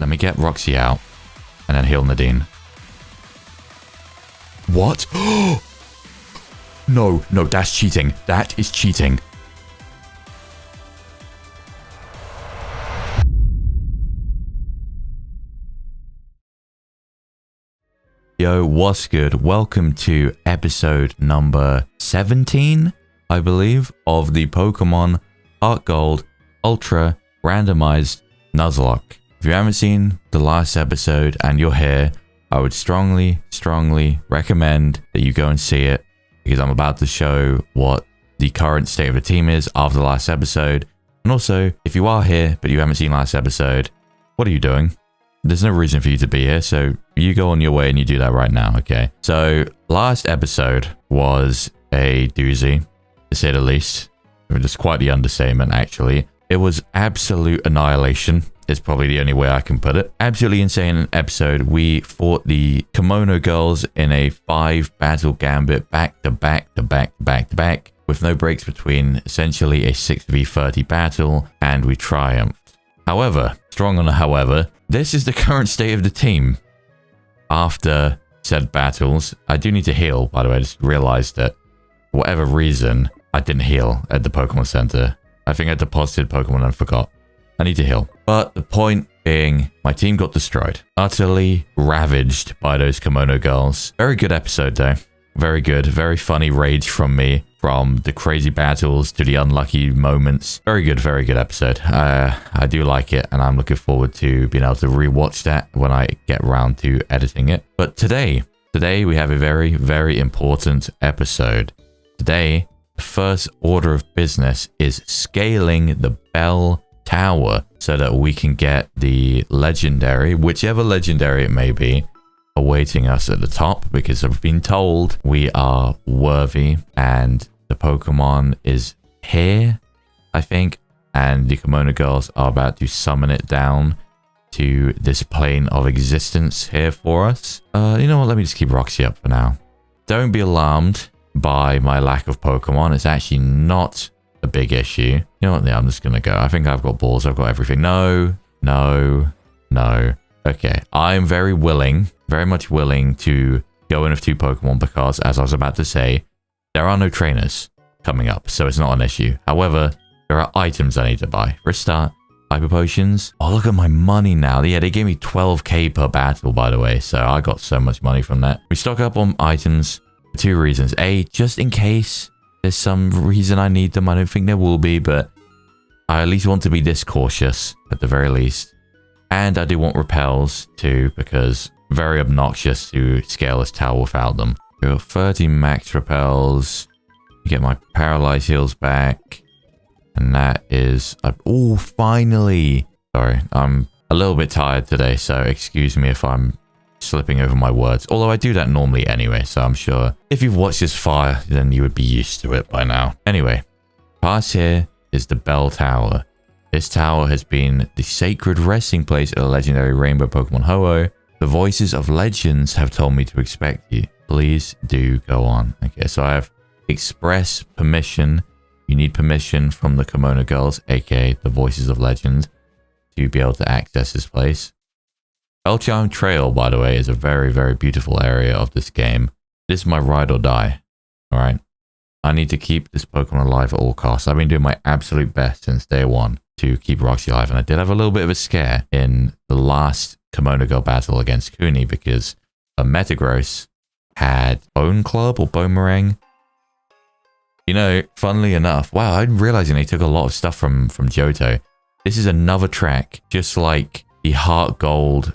Let me get Roxy out and then heal Nadine. What? No, that's cheating. That is cheating. Yo, what's good? Welcome to episode number 17, I believe, of the Pokemon HeartGold Ultra Randomizer Nuzlocke. If you haven't seen the last episode and you're here, I would strongly recommend that you go and see it, because I'm about to show what the current state of the team is after the last episode. And also, if you are here but you haven't seen last episode, what are you doing? There's no reason for you to be here, so you go on your way and you do that right now, okay? So, last episode was a doozy, to say the least. It's quite the understatement, actually. It was absolute annihilation, is probably the only way I can put it. Absolutely insane episode. We fought the Kimono Girls in a 5-battle gambit, back to back, with no breaks between, essentially a 6v30 battle, and we triumphed. However, strong on a however, this is the current state of the team after said battles. I do need to heal, by the way. I just realized that for whatever reason, I didn't heal at the Pokemon Center. I think I deposited Pokemon and forgot. I need to heal. But the point being, my team got destroyed. Utterly ravaged by those Kimono Girls. Very good episode, though. Very good. Very funny rage from me. From the crazy battles to the unlucky moments. Very good episode. I do like it, and I'm looking forward to being able to rewatch that when I get around to editing it. But today we have a very important episode. Today, the first order of business is scaling the bell tower so that we can get the legendary, whichever legendary it may be, awaiting us at the top, because I've been told we are worthy and the Pokemon is here, I think, and the Kimono Girls are about to summon it down to this plane of existence here for us. You know what, let me just keep Roxy up for now. Don't be alarmed by my lack of Pokemon. It's actually not a big issue. You know what, yeah, I'm just gonna go. I think I've got balls, I've got everything. No. Okay, I'm very much willing to go in with 2 Pokemon because, as I was about to say, there are no trainers coming up, so it's not an issue. However, there are items I need to buy. For a start, Hyper Potions. Oh, look at my money now. Yeah, they gave me 12k per battle, by the way, so I got so much money from that. We stock up on items for 2 reasons. A, just in case there's some reason I need them. I don't think there will be, but I at least want to be this cautious, at the very least. And I do want repels too, because very obnoxious to scale this tower without them. We got 30 max repels. Get my paralyzed heals back. And that is... oh, finally! Sorry, I'm a little bit tired today, so excuse me if I'm slipping over my words. Although I do that normally anyway, so I'm sure if you've watched this far, then you would be used to it by now. Anyway, past here is the bell tower. This tower has been the sacred resting place of the legendary rainbow Pokemon Ho-Oh. The voices of legends have told me to expect you. Please do go on. Okay, so I have express permission. You need permission from the Kimono Girls, aka the voices of legends, to be able to access this place. Bellchime Trail, by the way, is a very beautiful area of this game. This is my ride or die. Alright? I need to keep this Pokemon alive at all costs. I've been doing my absolute best since day one to keep Roxy alive, and I did have a little bit of a scare in the last Kimono Girl battle against Kuni because a Metagross had Bone Club or Boomerang. You know, funnily enough, wow, I'm realizing they took a lot of stuff from Johto. This is another track, just like the HeartGold.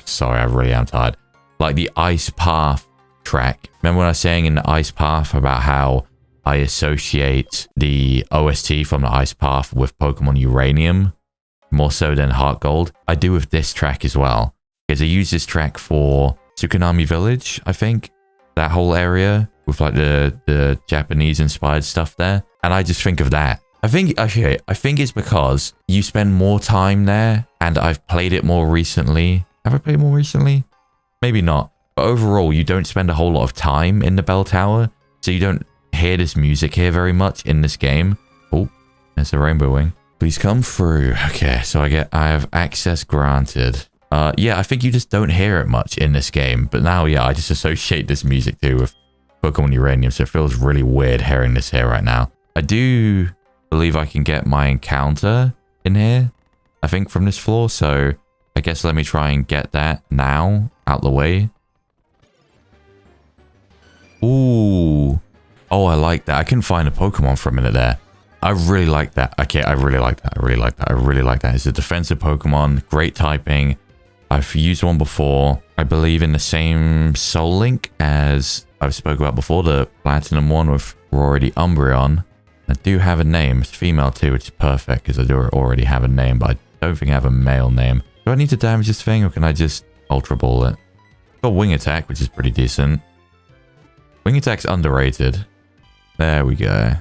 Sorry, I really am tired. Like the Ice Path track. Remember when I was saying in the Ice Path about how I associate the OST from the Ice Path with Pokemon Uranium more so than HeartGold? I do with this track as well, because I use this track for Tsukunami Village, I think. That whole area with like the Japanese inspired stuff there. And I just think of that. I think it's because you spend more time there and I've played it more recently. Have I played more recently? Maybe not. But overall, you don't spend a whole lot of time in the bell tower. So you don't hear this music here very much in this game. Oh, there's a Rainbow Wing. Please come through. Okay, so I have access granted. Yeah, I think you just don't hear it much in this game. But now, yeah, I just associate this music too with Pokemon Uranium. So it feels really weird hearing this here right now. I do believe I can get my encounter in here, I think, from this floor. So I guess let me try and get that now out the way. Ooh. Oh, I like that. I couldn't find a Pokemon for a minute there. I really like that. Okay, I really like that. I really like that. I really like that. It's a defensive Pokemon. Great typing. I've used one before. I believe in the same Soul Link as I've spoke about before. The Platinum one with already Umbreon. I do have a name. It's female too, which is perfect because I do already have a name, but I don't think I have a male name. Do I need to damage this thing or can I just Ultra Ball it? Got Wing Attack, which is pretty decent. Wing Attack's underrated. There we go.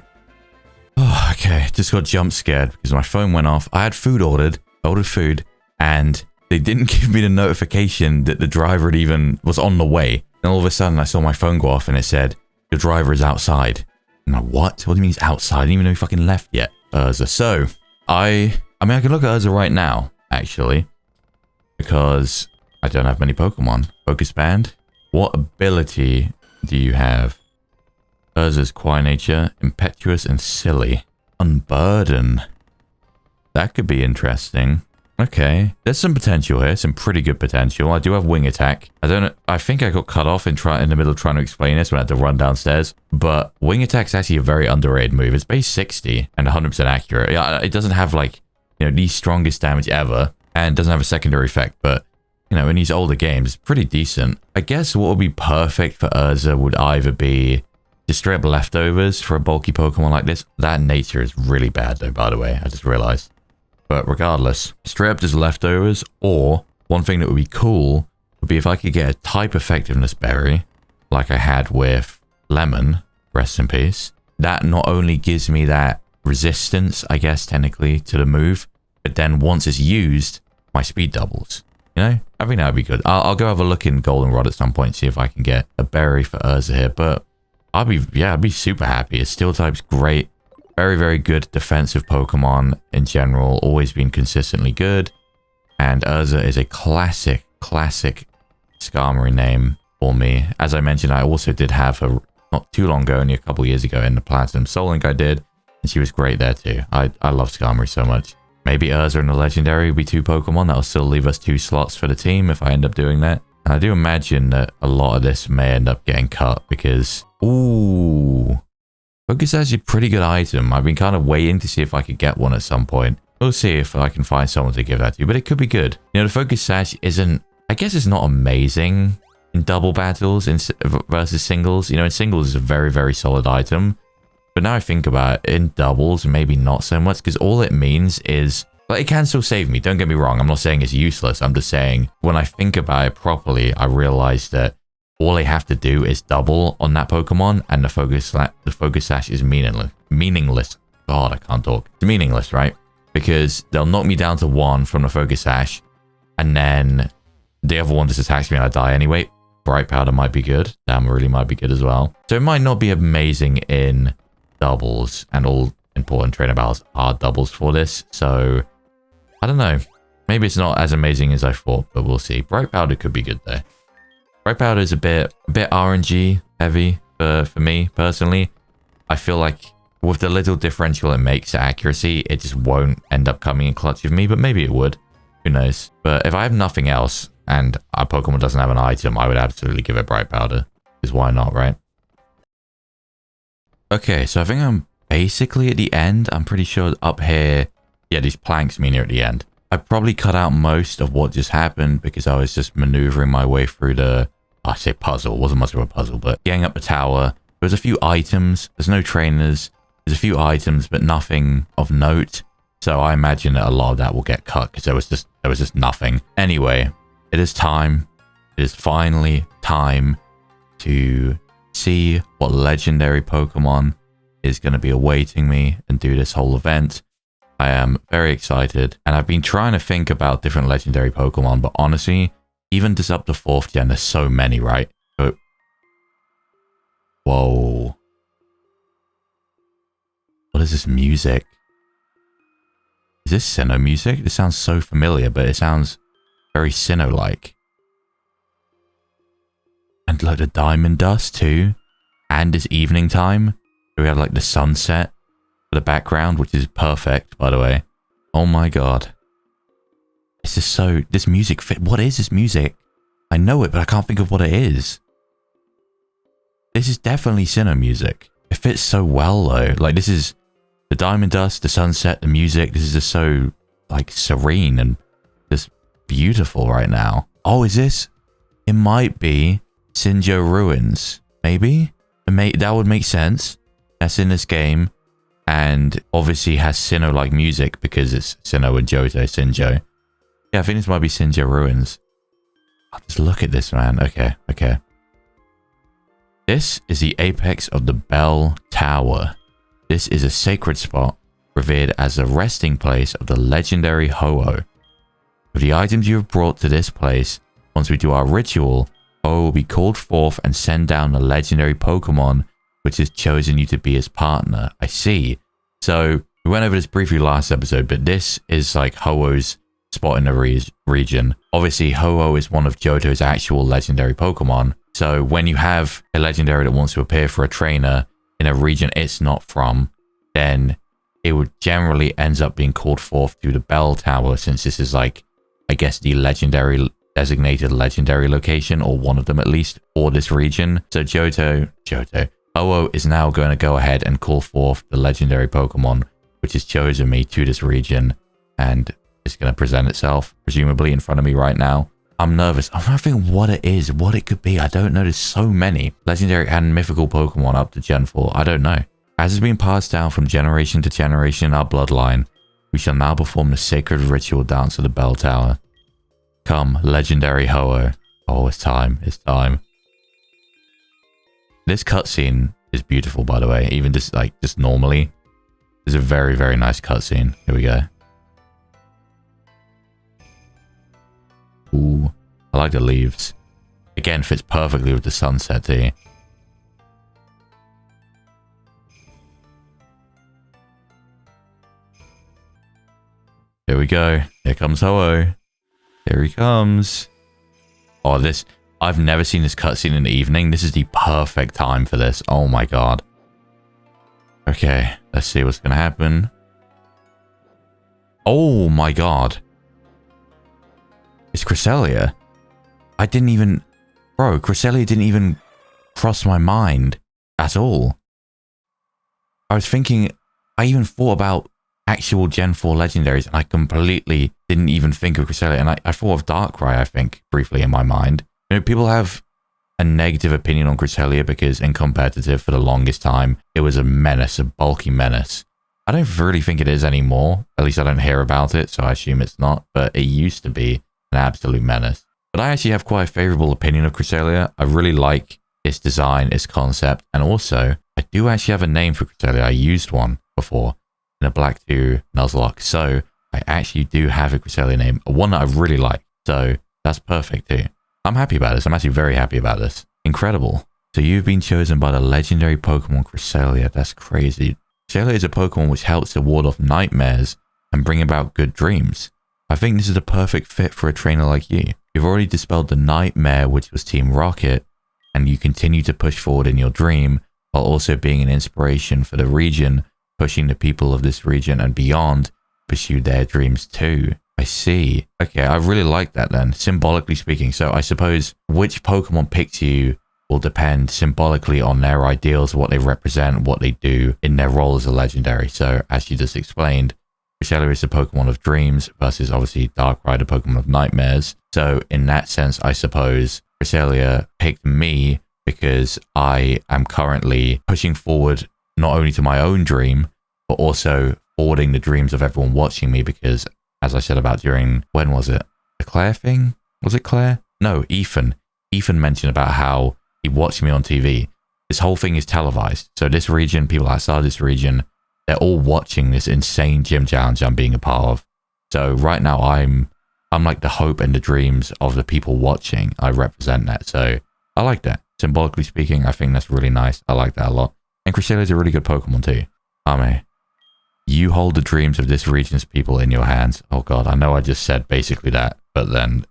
Oh, okay, just got jump scared because my phone went off. I had food ordered. I ordered food and they didn't give me the notification that the driver had even was on the way. And all of a sudden I saw my phone go off and it said, your driver is outside. I'm like, what? What do you mean he's outside? I didn't even know he fucking left yet. Urza. So, I mean, I can look at Urza right now, actually. Because I don't have many Pokemon. Focus Band. What ability do you have? Urza's quiet nature, impetuous and silly. Unburden. That could be interesting. Okay, there's some potential here, some pretty good potential. I do have Wing Attack. I think I got cut off in the middle of trying to explain this when I had to run downstairs. But Wing Attack's actually a very underrated move. It's base 60 and 100% accurate. Yeah, it doesn't have like, you know, the strongest damage ever. And doesn't have a secondary effect, but you know, in these older games, it's pretty decent. I guess what would be perfect for Urza would either be just straight up leftovers for a bulky Pokemon like this. That nature is really bad though, by the way, I just realized. But regardless, straight up just leftovers, or one thing that would be cool would be if I could get a type effectiveness berry, like I had with Lemon, rest in peace. That not only gives me that resistance, I guess, technically, to the move, but then once it's used, my speed doubles. You know, I think that would be good. I'll go have a look in Goldenrod at some point, see if I can get a berry for Urza here. But I'd be super happy. Its steel type's great. Very, very good defensive Pokemon in general. Always been consistently good. And Urza is a classic Skarmory name for me. As I mentioned, I also did have her not too long ago, only a couple years ago in the Platinum Soul Link I did. And she was great there too. I love Skarmory so much. Maybe Urza and the Legendary will be 2 Pokemon. That'll still leave us 2 slots for the team if I end up doing that. And I do imagine that a lot of this may end up getting cut because... Ooh... Focus Sash is a pretty good item. I've been kind of waiting to see if I could get one at some point. We'll see if I can find someone to give that to, but it could be good. You know, the Focus Sash isn't... I guess it's not amazing in double battles versus singles. You know, in singles it's a very, very solid item. But now I think about it, in doubles, maybe not so much, because all it means is... Like, it can still save me, don't get me wrong. I'm not saying it's useless. I'm just saying, when I think about it properly, I realize that all I have to do is double on that Pokemon, and the Focus Sash is meaningless. God, I can't talk. It's meaningless, right? Because they'll knock me down to 1 from the Focus Sash, and then the other one just attacks me and I die anyway. Bright Powder might be good. Damn, really might be good as well. So it might not be amazing in doubles, and all important trainer battles are doubles for this. So, I don't know. Maybe it's not as amazing as I thought, but we'll see. Bright Powder could be good though. Bright Powder is a bit RNG heavy for me personally. I feel like with the little differential it makes to accuracy, it just won't end up coming in clutch with me, but maybe it would. Who knows? But if I have nothing else and our Pokemon doesn't have an item, I would absolutely give it Bright Powder. Because why not, right? Okay, so I think I'm basically at the end. I'm pretty sure up here, yeah, these planks mean you're at the end. I probably cut out most of what just happened because I was just maneuvering my way through the, I say puzzle, it wasn't much of a puzzle, but getting up the tower. There's a few items, there's no trainers, there's a few items, but nothing of note. So I imagine that a lot of that will get cut because there was just nothing. Anyway, it is time. It is finally time to see what legendary Pokemon is going to be awaiting me and do this whole event. I am very excited, and I've been trying to think about different legendary Pokemon, but honestly, even just up to 4th gen, there's so many, right? So, whoa. What is this music? Is this Sinnoh music? This sounds so familiar, but it sounds very Sinnoh-like. And like the diamond dust too. And it's evening time. We have like the sunset for the background, which is perfect, by the way. Oh my god. This is so... This music fit... What is this music? I know it, but I can't think of what it is. This is definitely Sinnoh music. It fits so well though. Like this is... The diamond dust, the sunset, the music. This is just so like serene and just beautiful right now. Oh, is this? It might be Sinjo Ruins. Maybe? That would make sense. That's in this game. And obviously has Sinnoh-like music because it's Sinnoh and Johto, Sinjo. Yeah, I think this might be Sinjo Ruins. Oh, just look at this, man. Okay, okay. This is the apex of the Bell Tower. This is a sacred spot, revered as the resting place of the legendary Ho-Oh. With the items you have brought to this place, once we do our ritual, Ho-Oh will be called forth and send down the legendary Pokemon which has chosen you to be his partner. I see. So, we went over this briefly last episode, but this is like Ho-Oh's spot in the region. Obviously, Ho-Oh is one of Johto's actual legendary Pokemon. So, when you have a legendary that wants to appear for a trainer in a region it's not from, then it would generally ends up being called forth to the Bell Tower, since this is like, I guess, the designated legendary location, or one of them at least, for this region. So Ho-Oh is now going to go ahead and call forth the legendary Pokemon which has chosen me to this region, and it's going to present itself presumably in front of me right now. I'm nervous. I'm trying to think what it is, what it could be. I don't know. There's so many legendary and mythical Pokemon up to Gen 4. I don't know. As has been passed down from generation to generation in our bloodline, we shall now perform the sacred ritual dance of the Bell Tower. Come, legendary Ho-Oh. Oh, it's time. It's time. This cutscene is beautiful, by the way. Even just normally. It's a very, very nice cutscene. Here we go. Ooh, I like the leaves. Again, fits perfectly with the sunset too. Here we go. Here comes Ho-Oh. Here he comes. Oh, this... I've never seen this cutscene in the evening. This is the perfect time for this. Oh my god. Okay, let's see what's gonna happen. Oh my god. It's Cresselia. I didn't even... Bro, Cresselia didn't even cross my mind at all. I was thinking... I even thought about actual Gen 4 legendaries, and I completely didn't even think of Cresselia. And I thought of Darkrai, I think, briefly in my mind. You know, people have a negative opinion on Cresselia because in competitive for the longest time, it was a menace, a bulky menace. I don't really think it is anymore. At least I don't hear about it, so I assume it's not. But it used to be an absolute menace. But I actually have quite a favorable opinion of Cresselia. I really like its design, its concept, and also I do actually have a name for Cresselia. I used one before in a Black 2 Nuzlocke, so I actually do have a Cresselia name, one that I really like. So that's perfect too. I'm happy about this. I'm actually very happy about this. Incredible. So you've been chosen by the legendary Pokemon Cresselia. That's crazy. Cresselia is a Pokemon which helps to ward off nightmares and bring about good dreams. I think this is the perfect fit for a trainer like you. You've already dispelled the nightmare which was Team Rocket, and you continue to push forward in your dream while also being an inspiration for the region, pushing the people of this region and beyond pursue their dreams too. I see. Okay, I really like that then, symbolically speaking. So I suppose which Pokemon picks you will depend symbolically on their ideals, what they represent, what they do in their role as a legendary. So as you just explained, Cresselia is the Pokemon of dreams versus obviously Darkrai, the Pokemon of nightmares. So in that sense, I suppose Cresselia picked me because I am currently pushing forward not only to my own dream, but also forwarding the dreams of everyone watching me because, as I said about during, when was it? The Claire thing? Was it Claire? No, Ethan. Ethan mentioned about how he watched me on TV. This whole thing is televised. So this region, people outside this region, they're all watching this insane gym challenge I'm being a part of. So right now I'm like the hope and the dreams of the people watching. I represent that. So I like that. Symbolically speaking, I think that's really nice. I like that a lot. And Cresselia is a really good Pokemon too. Ame. You hold the dreams of this region's people in your hands. Oh god, I know I just said basically that, but then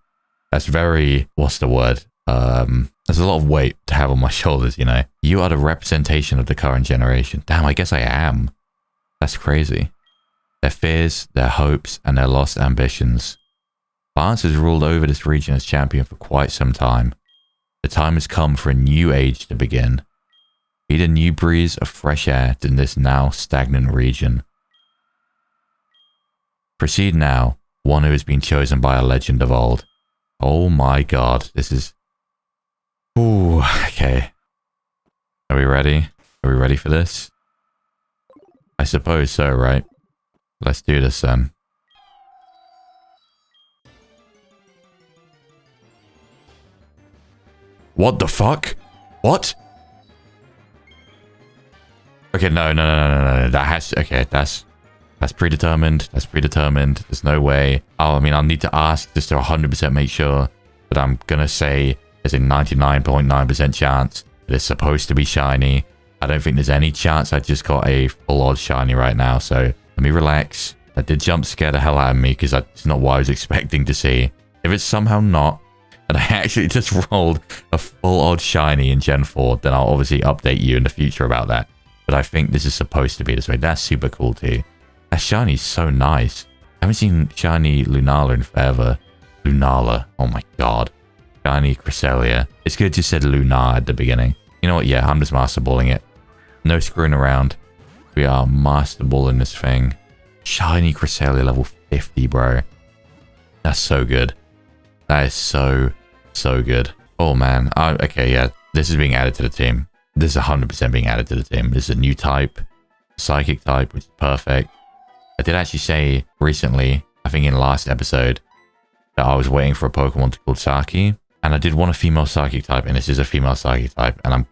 that's very, what's the word? There's a lot of weight to have on my shoulders, you know. You are the representation of the current generation. Damn, I guess I am. That's crazy. Their fears, their hopes, and their lost ambitions. Lance has ruled over this region as champion for quite some time. The time has come for a new age to begin. Be a new breeze of fresh air in this now stagnant region. Proceed now, one who has been chosen by a legend of old. Oh my god, this is... Ooh, okay. Are we ready? Are we ready for this? I suppose so, right? Let's do this then. What the fuck? What? Okay, no. That has... Okay, that's predetermined. That's predetermined. There's no way. Oh, I mean, I'll need to ask just to 100% make sure. But I'm gonna say there's a 99.9% chance that it's supposed to be shiny. I don't think there's any chance I just got a full odd shiny right now. So let me relax. That did jump scare the hell out of me because that's not what I was expecting to see. If it's somehow not, and I actually just rolled a full odd shiny in Gen 4, then I'll obviously update you in the future about that. But I think this is supposed to be this way. That's super cool too. That shiny is so nice. I haven't seen shiny Lunala in forever. Lunala. Oh my god. Shiny Cresselia. It's good you said Lunar at the beginning. You know what? Yeah, I'm just master balling it. No screwing around. We are master balling this thing. Shiny Cresselia level 50, bro. That's so good. That is so good. Oh man. Okay, yeah. This is being added to the team. This is 100% being added to the team. This is a new type. Psychic type, which is perfect. I did actually say recently, I think in the last episode, that I was waiting for a Pokemon called Saki. And I did want a female Psychic type, and this is a female Psychic type. And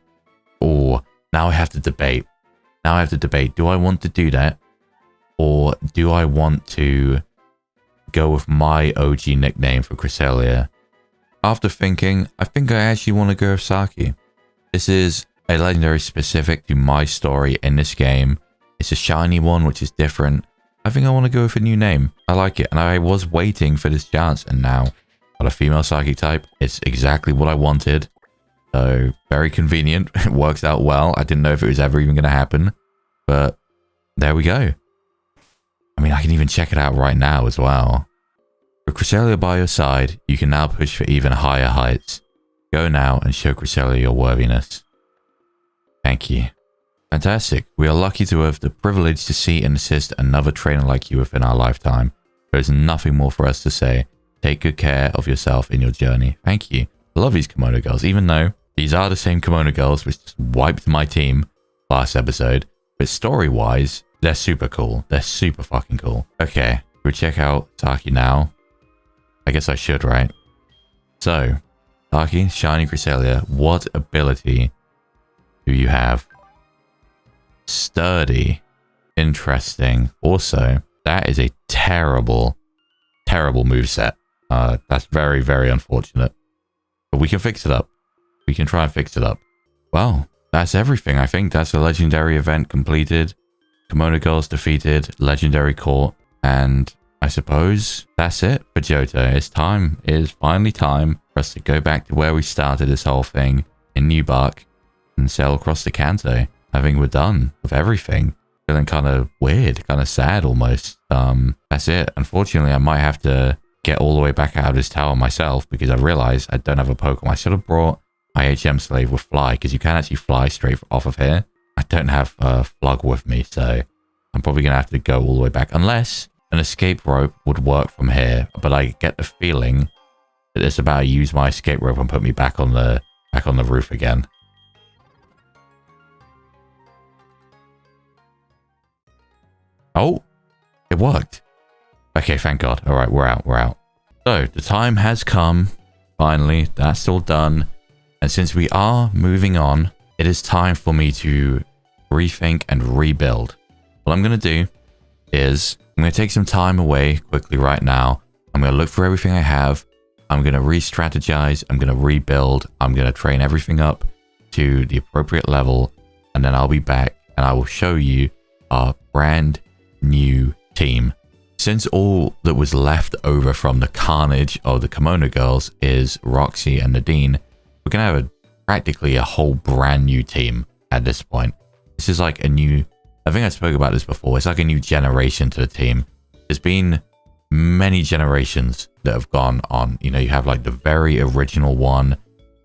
oh, now I have to debate. Now I have to debate. Do I want to do that? Or do I want to go with my OG nickname for Cresselia? After thinking, I think I actually want to go with Saki. This is a legendary specific to my story in this game. It's a shiny one, which is different. I think I want to go with a new name. I like it, and I was waiting for this chance, and now got a female Psychic type. It's exactly what I wanted. So, very convenient. It works out well. I didn't know if it was ever even going to happen, but there we go. I mean, I can even check it out right now as well. With Cresselia by your side, you can now push for even higher heights. Go now and show Cresselia your worthiness. Thank you. Fantastic. We are lucky to have the privilege to see and assist another trainer like you within our lifetime. There is nothing more for us to say. Take good care of yourself in your journey. Thank you. I love these kimono girls, even though these are the same kimono girls which just wiped my team last episode. But story-wise, they're super cool. They're super fucking cool. Okay, we'll check out Saki now. I guess I should, right? So, Saki, shiny Cresselia, what ability do you have? Sturdy. Interesting. Also, that is a terrible moveset. That's very, very unfortunate. But we can fix it up. We can try and fix it up. Well, that's everything. I think that's a legendary event completed. Kimono Girls defeated. Legendary Court. And I suppose that's it for Johto. It's time. It is finally time for us to go back to where we started this whole thing in New Bark and sail across the Kanto. I think we're done with everything. Feeling kind of weird, kind of sad almost. That's it. Unfortunately, I might have to get all the way back out of this tower myself because I realized I don't have a Pokemon. I should have brought my HM Slave with Fly because you can actually fly straight off of here. I don't have Flug with me, so I'm probably going to have to go all the way back unless an escape rope would work from here. But I get the feeling that it's about to use my escape rope and put me back on the roof again. Oh, it worked. Okay, thank God. All right, we're out. So, the time has come. Finally, that's all done. And since we are moving on, it is time for me to rethink and rebuild. What I'm going to do is I'm going to take some time away quickly right now. I'm going to look for everything I have. I'm going to re-strategize. I'm going to rebuild. I'm going to train everything up to the appropriate level. And then I'll be back and I will show you our brand new team. Since all that was left over from the carnage of the Kimono Girls is Roxy and Nadine, we're going to have practically a whole brand new team at this point. This is like a new, I think I spoke about this before, it's like a new generation to the team. There's been many generations that have gone on. You know, you have like the very original one,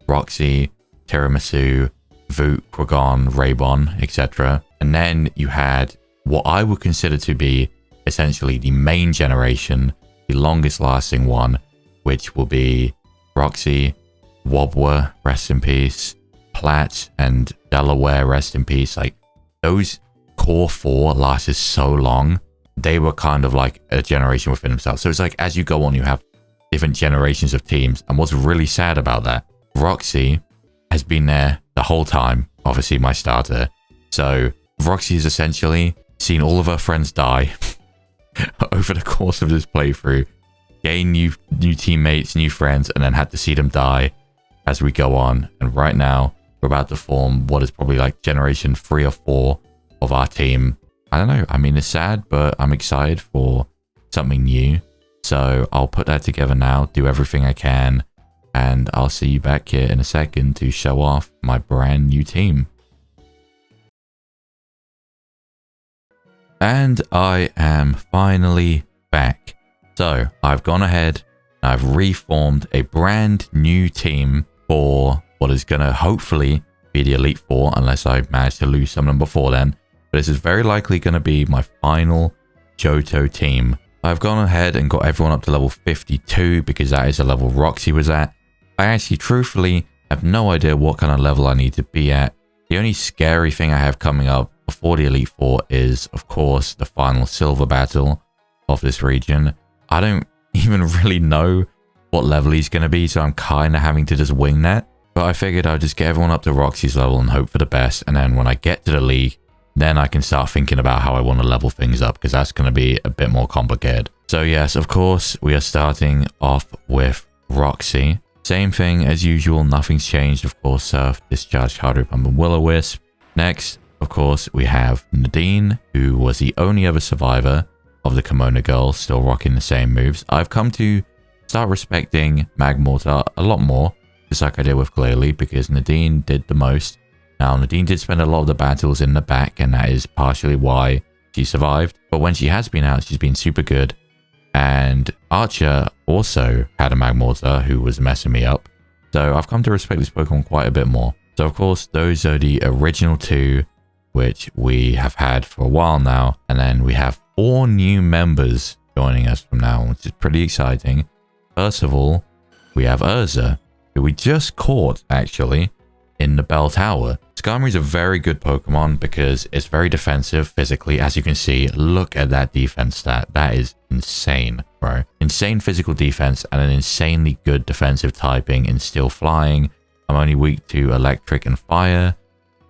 Roxy, Tiramisu, Voot, Quagon, Raybon, etc. And then you had what I would consider to be essentially the main generation, the longest lasting one, which will be Roxy, Wobwa, rest in peace, Platt, and Delaware, rest in peace. Like, those core four lasted so long, they were kind of like a generation within themselves. So it's like, as you go on, you have different generations of teams. And what's really sad about that, Roxy has been there the whole time, obviously my starter. So Roxy has essentially seen all of her friends die over the course of this playthrough, gain new teammates, new friends, and then had to see them die as we go on. And right now, we're about to form what is probably like generation 3 or 4 of our team. I don't know. I mean, it's sad, but I'm excited for something new. So I'll put that together now, do everything I can, and I'll see you back here in a second to show off my brand new team. And I am finally back. So I've gone ahead and I've reformed a brand new team for what is going to hopefully be the Elite Four, unless I manage to lose some of them before then. But this is very likely going to be my final Johto team. I've gone ahead and got everyone up to level 52 because that is the level Roxy was at. I actually truthfully have no idea what kind of level I need to be at. The only scary thing I have coming up before the Elite Four is, of course, the final silver battle of this region. I don't even really know what level he's going to be, so I'm kind of having to just wing that. But I figured I'll just get everyone up to Roxy's level and hope for the best. And then when I get to the league, then I can start thinking about how I want to level things up, because that's going to be a bit more complicated. So yes, of course, we are starting off with Roxy. Same thing as usual, nothing's changed. Of course, Surf, Discharge, Hydro Pump, and Will-O-Wisp. Next, of course, we have Nadine, who was the only other survivor of the Kimono Girls, still rocking the same moves. I've come to start respecting Magmortar a lot more, just like I did with Glalie, because Nadine did the most. Now, Nadine did spend a lot of the battles in the back, and that is partially why she survived. But when she has been out, she's been super good. And Archer also had a Magmortar who was messing me up. So I've come to respect this Pokemon quite a bit more. So of course, those are the original two, which we have had for a while now. And then we have 4 new members joining us from now on, which is pretty exciting. First of all, we have Urza, who we just caught, actually, in the Bell Tower. Skarmory is a very good Pokemon because it's very defensive physically. As you can see, look at that defense stat. That is insane, bro. Insane physical defense and an insanely good defensive typing in Steel Flying. I'm only weak to Electric and Fire.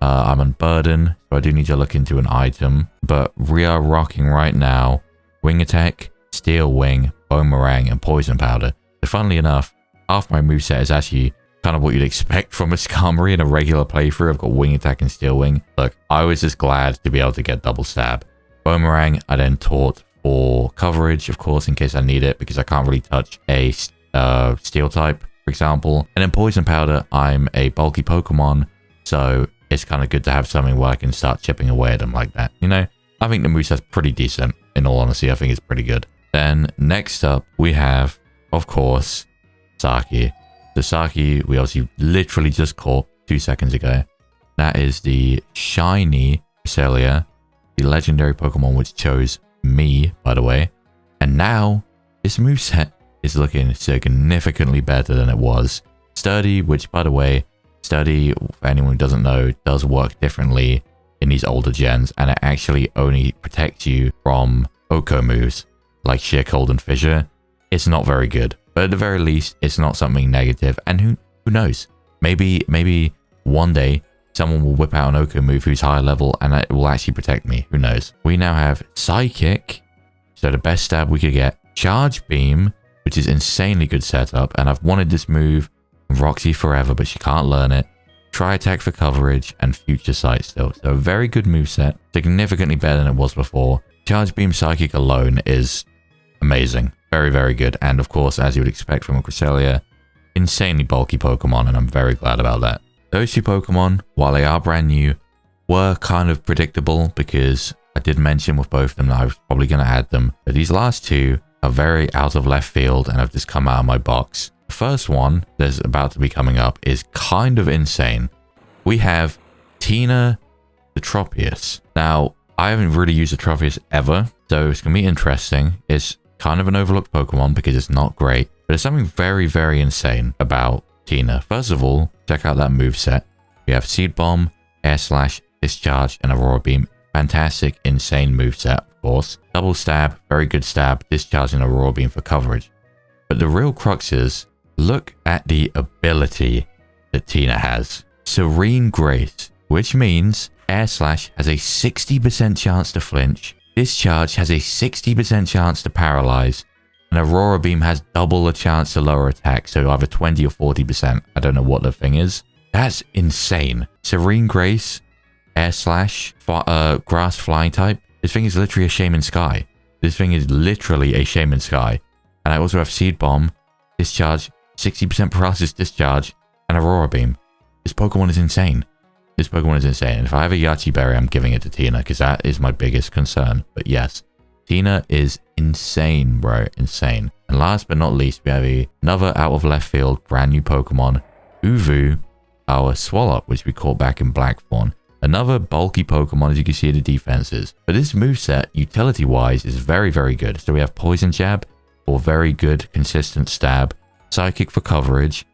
I'm on Burden, so I do need to look into an item. But we are rocking right now Wing Attack, Steel Wing, Boomerang, and Poison Powder. So funnily enough, half my moveset is actually kind of what you'd expect from a Skarmory in a regular playthrough. I've got Wing Attack and Steel Wing. Look, I was just glad to be able to get Double Stab. Boomerang, I then taught for coverage, of course, in case I need it, because I can't really touch a Steel type, for example. And then Poison Powder, I'm a bulky Pokemon, so it's kind of good to have something where I can start chipping away at them like that. You know, I think the moveset's pretty decent. In all honesty, I think it's pretty good. Then next up, we have, of course, Saki. The Saki, we obviously literally just caught 2 seconds ago. That is the shiny Cresselia, the legendary Pokemon which chose me, by the way. And now, this moveset is looking significantly better than it was. Sturdy, which, by the way, Sturdy, for anyone who doesn't know, does work differently in these older gens, and it actually only protects you from Oko moves, like Sheer Cold and Fissure. It's not very good. But at the very least, it's not something negative. And who knows? Maybe one day someone will whip out an Oko move who's higher level and it will actually protect me. Who knows? We now have Psychic, so the best stab we could get. Charge Beam, which is insanely good setup. And I've wanted this move from Roxy forever, but she can't learn it. Tri Attack for coverage and Future Sight still. So a very good moveset. Significantly better than it was before. Charge Beam Psychic alone is amazing. Very, very good. And of course, as you would expect from a Cresselia, insanely bulky Pokemon, and I'm very glad about that. Those two Pokemon, while they are brand new, were kind of predictable because I did mention with both of them that I was probably going to add them. But these last two are very out of left field and have just come out of my box. The first one that's about to be coming up is kind of insane. We have Tina the Tropius. Now, I haven't really used the Tropius ever, so it's going to be interesting. It's kind of an overlooked Pokemon because it's not great, but there's something very, very insane about Tina. First of all, check out that moveset. We have Seed Bomb, Air Slash, Discharge, and Aurora Beam. Fantastic, insane moveset, of course. Double Stab, very good stab, Discharge and Aurora Beam for coverage. But the real crux is, look at the ability that Tina has. Serene Grace, which means Air Slash has a 60% chance to flinch, Discharge has a 60% chance to paralyze, and Aurora Beam has double the chance to lower attack, so either 20 or 40%. I don't know what the thing is. That's insane. Serene Grace, Air Slash, Grass Flying type. This thing is literally a Shaman Sky. This thing is literally a Shaman Sky. And I also have Seed Bomb, Discharge, 60% paralysis Discharge, and Aurora Beam. This Pokemon is insane. This Pokemon is insane. And if I have a Yachi Berry, I'm giving it to Tina because that is my biggest concern. But yes, Tina is insane, bro. Insane. And last but not least, we have another out of left field brand new Pokemon, Uvu, our Swallow, which we caught back in Blackthorn. Another bulky Pokemon, as you can see in the defenses. But this moveset, utility-wise, is very, very good. So we have Poison Jab for very good, consistent stab, Psychic for coverage,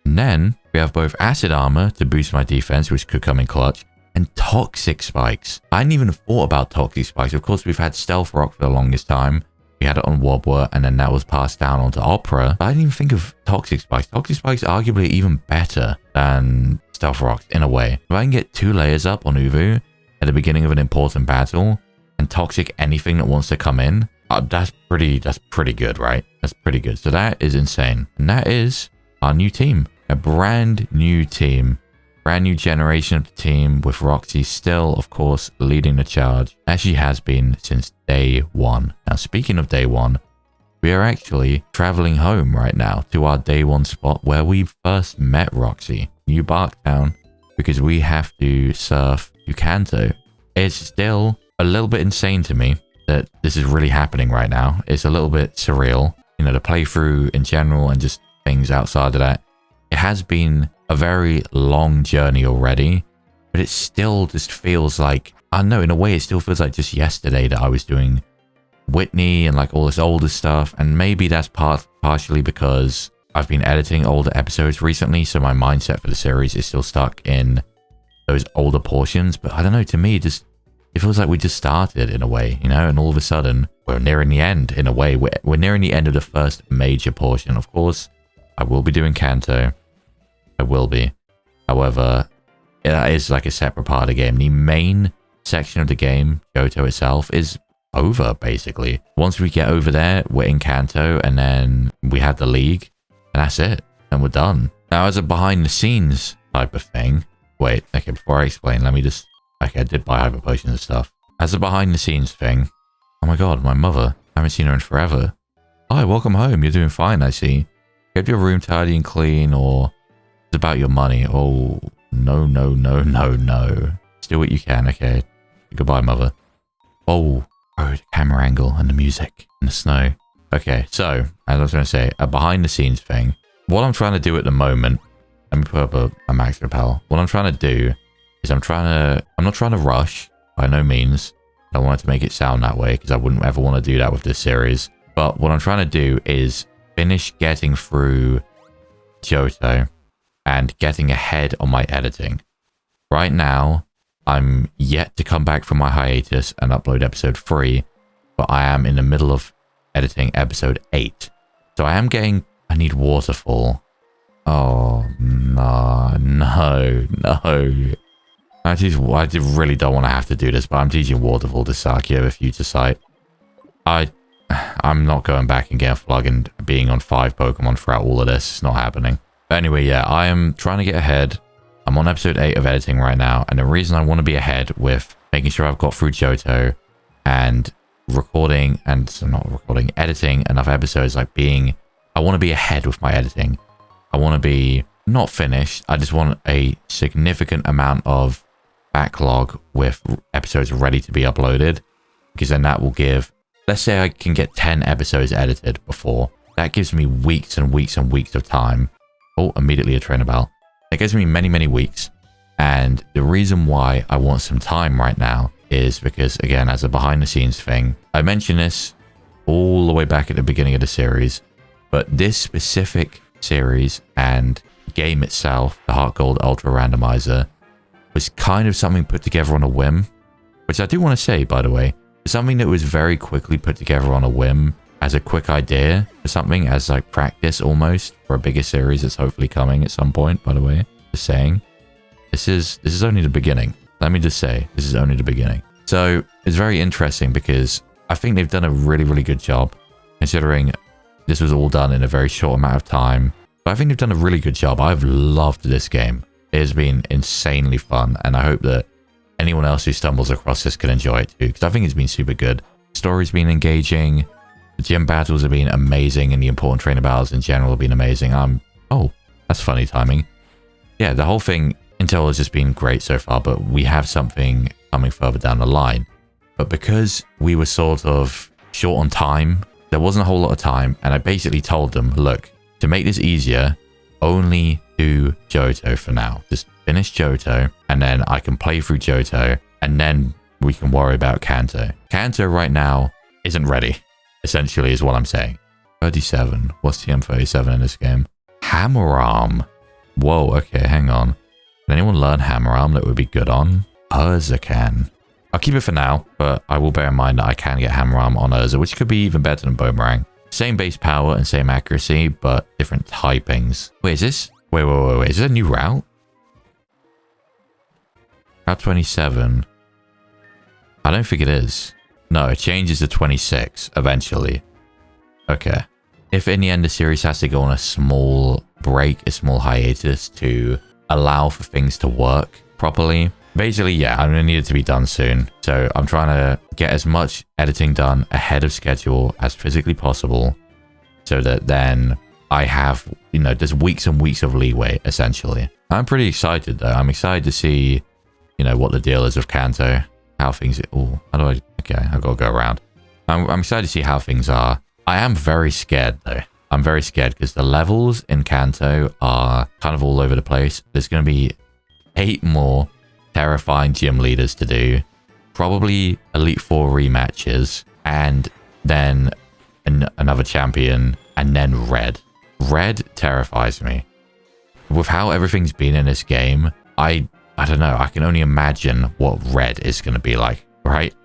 and then we have both Acid Armor to boost my defense, which could come in clutch, and Toxic Spikes. I hadn't even thought about Toxic Spikes. Of course, we've had Stealth Rock for the longest time. We had it on Wobbler, and then that was passed down onto Opera. But I didn't even think of Toxic Spikes. Toxic Spikes are arguably even better than Stealth Rock in a way. If I can get 2 layers up on Uvu at the beginning of an important battle and Toxic anything that wants to come in, that's pretty good, right? That's pretty good. So that is insane. And that is our new team. A brand new team. Brand new generation of the team with Roxy still, of course, leading the charge, as she has been since day one. Now, speaking of day one, we are actually traveling home right now to our day one spot where we first met Roxy, New Barktown, because we have to surf to Kanto. It's still a little bit insane to me that this is really happening right now. It's a little bit surreal, you know, the playthrough in general and just things outside of that. It has been a very long journey already, but it still just feels like, I don't know, in a way it still feels like just yesterday that I was doing Whitney and like all this older stuff. And maybe that's partially because I've been editing older episodes recently, so my mindset for the series is still stuck in those older portions. But I don't know, to me it feels like we just started in a way, you know, and all of a sudden we're nearing the end in a way. We're nearing the end of the first major portion. Of course, I will be doing Kanto. I will be. However, that is like a separate part of the game. The main section of the game, Johto itself, is over, basically. Once we get over there, we're in Kanto, and then we have the League, and that's it. And we're done. Now, as a behind-the-scenes type of thing... Wait, okay, before I explain, let me just... Okay, I did buy Hyper Potions and stuff. As a behind-the-scenes thing... Oh my god, my mother. I haven't seen her in forever. Hi, welcome home. You're doing fine, I see. Keep your room tidy and clean, or... It's about your money. Oh, no, no, no, no, no. Just do what you can, okay? Goodbye, mother. Oh, the camera angle and the music and the snow. Okay, so, as I was going to say, a behind-the-scenes thing. What I'm trying to do at the moment... Let me put up a max repel. What I'm trying to do is I'm not trying to rush, by no means. I don't want it to make it sound that way, because I wouldn't ever want to do that with this series. But what I'm trying to do is finish getting through Johto and getting ahead on my editing. Right now, I'm yet to come back from my hiatus and upload episode 3, but I am in the middle of editing episode 8. So I need Waterfall. Oh, no, no, no. I really don't want to have to do this, but I'm teaching Waterfall to Saki over Future Sight. I'm not going back and getting Flug and being on 5 Pokemon throughout all of this. It's not happening. But anyway, yeah, I am trying to get ahead. I'm on episode 8 of editing right now, and the reason I want to be ahead with making sure I've got through Johto and recording and so not recording, editing enough episodes, like I want to be ahead with my editing. I want to be not finished. I just want a significant amount of backlog with episodes ready to be uploaded, because then that will give, let's say I can get 10 episodes edited before. That gives me weeks and weeks and weeks of time. Oh, immediately a trainer bell. It gives me many, many weeks. And the reason why I want some time right now is because, again, as a behind the scenes thing, I mentioned this all the way back at the beginning of the series, but this specific series and game itself, the HeartGold Ultra Randomizer, was kind of something put together on a whim, which I do want to say, by the way, something that was very quickly put together on a whim as a quick idea for something, as like practice almost for a bigger series that's hopefully coming at some point, by the way. Just saying, this is only the beginning. Let me just say, this is only the beginning. So it's very interesting because I think they've done a really, really good job, considering this was all done in a very short amount of time. But I think they've done a really good job. I've loved this game. It has been insanely fun, and I hope that anyone else who stumbles across this can enjoy it too, because I think it's been super good. Story's been engaging, the gym battles have been amazing, and the important trainer battles in general have been amazing. Oh, that's funny timing. Yeah, the whole thing until has just been great so far, but we have something coming further down the line. But because we were sort of short on time, there wasn't a whole lot of time, and I basically told them, look, to make this easier, only do Johto for now. Just finish Johto, and then I can play through Johto, and then we can worry about Kanto. Kanto right now isn't ready, essentially, is what I'm saying. 37. What's TM37 in this game? Hammer Arm. Whoa, okay, hang on. Can anyone learn Hammer Arm that would be good on? Urza can. I'll keep it for now, but I will bear in mind that I can get Hammer Arm on Urza, which could be even better than Boomerang. Same base power and same accuracy, but different typings. Wait, is this? Wait. Is this a new route? Route 27. I don't think it is. No, it changes to 26 eventually. Okay. If in the end the series has to go on a small break, a small hiatus to allow for things to work properly. Basically, yeah, I'm going to need it to be done soon. So I'm trying to get as much editing done ahead of schedule as physically possible, so that then I have, you know, there's weeks and weeks of leeway, essentially. I'm pretty excited, though. I'm excited to see, you know, what the deal is with Kanto, how things... Oh, how do I... Okay, I've got to go around. I'm excited to see how things are. I am very scared, though. I'm very scared because the levels in Kanto are kind of all over the place. There's going to be 8 more terrifying gym leaders to do, probably Elite Four rematches, and then another champion, and then Red. Red terrifies me. With how everything's been in this game, I don't know, I can only imagine what Red is going to be like, right?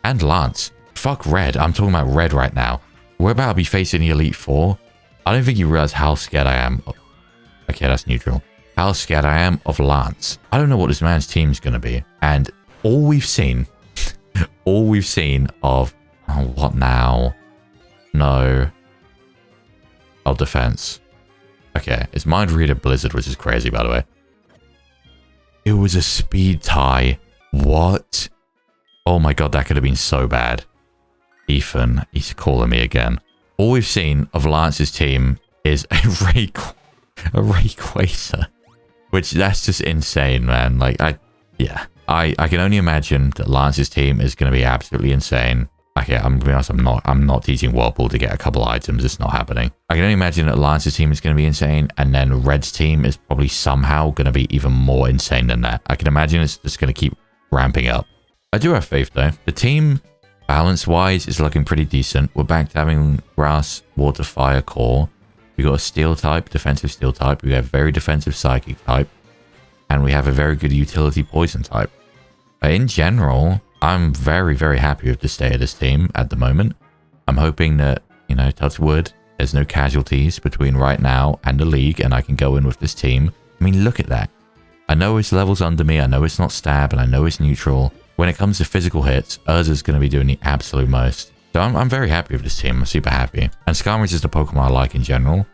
And Lance. Fuck Red, I'm talking about Red right now. We're about to be facing the Elite Four. I don't think you realize how scared I am. Okay, that's neutral. How scared I am of Lance. I don't know what this man's team's going to be. And all we've seen of... Oh, what now? No. Oh, defense. Okay, it's Mind Reader Blizzard, which is crazy, by the way. It was a speed tie. What? Oh my god, that could have been so bad. Ethan, he's calling me again. All we've seen of Lance's team is a Rayquaza. Which, that's just insane, man. Like, I can only imagine that Lance's team is going to be absolutely insane. Okay, I'm going to be honest, I'm not teaching Whirlpool to get a couple items. It's not happening. I can only imagine that Lance's team is going to be insane, and then Red's team is probably somehow going to be even more insane than that. I can imagine it's just going to keep ramping up. I do have faith, though. The team, balance-wise, is looking pretty decent. We're back to having Grass, Water, Fire core. We got a Steel type, defensive Steel type. We have a very defensive Psychic type. And we have a very good utility Poison type. In general, I'm very, very happy with the state of this team at the moment. I'm hoping that, you know, touch wood, there's no casualties between right now and the league, and I can go in with this team. I mean, look at that. I know it's levels under me, I know it's not stab, and I know it's neutral. When it comes to physical hits, Urza's going to be doing the absolute most. So I'm very happy with this team. I'm super happy. And Skarmory is the Pokemon I like in general.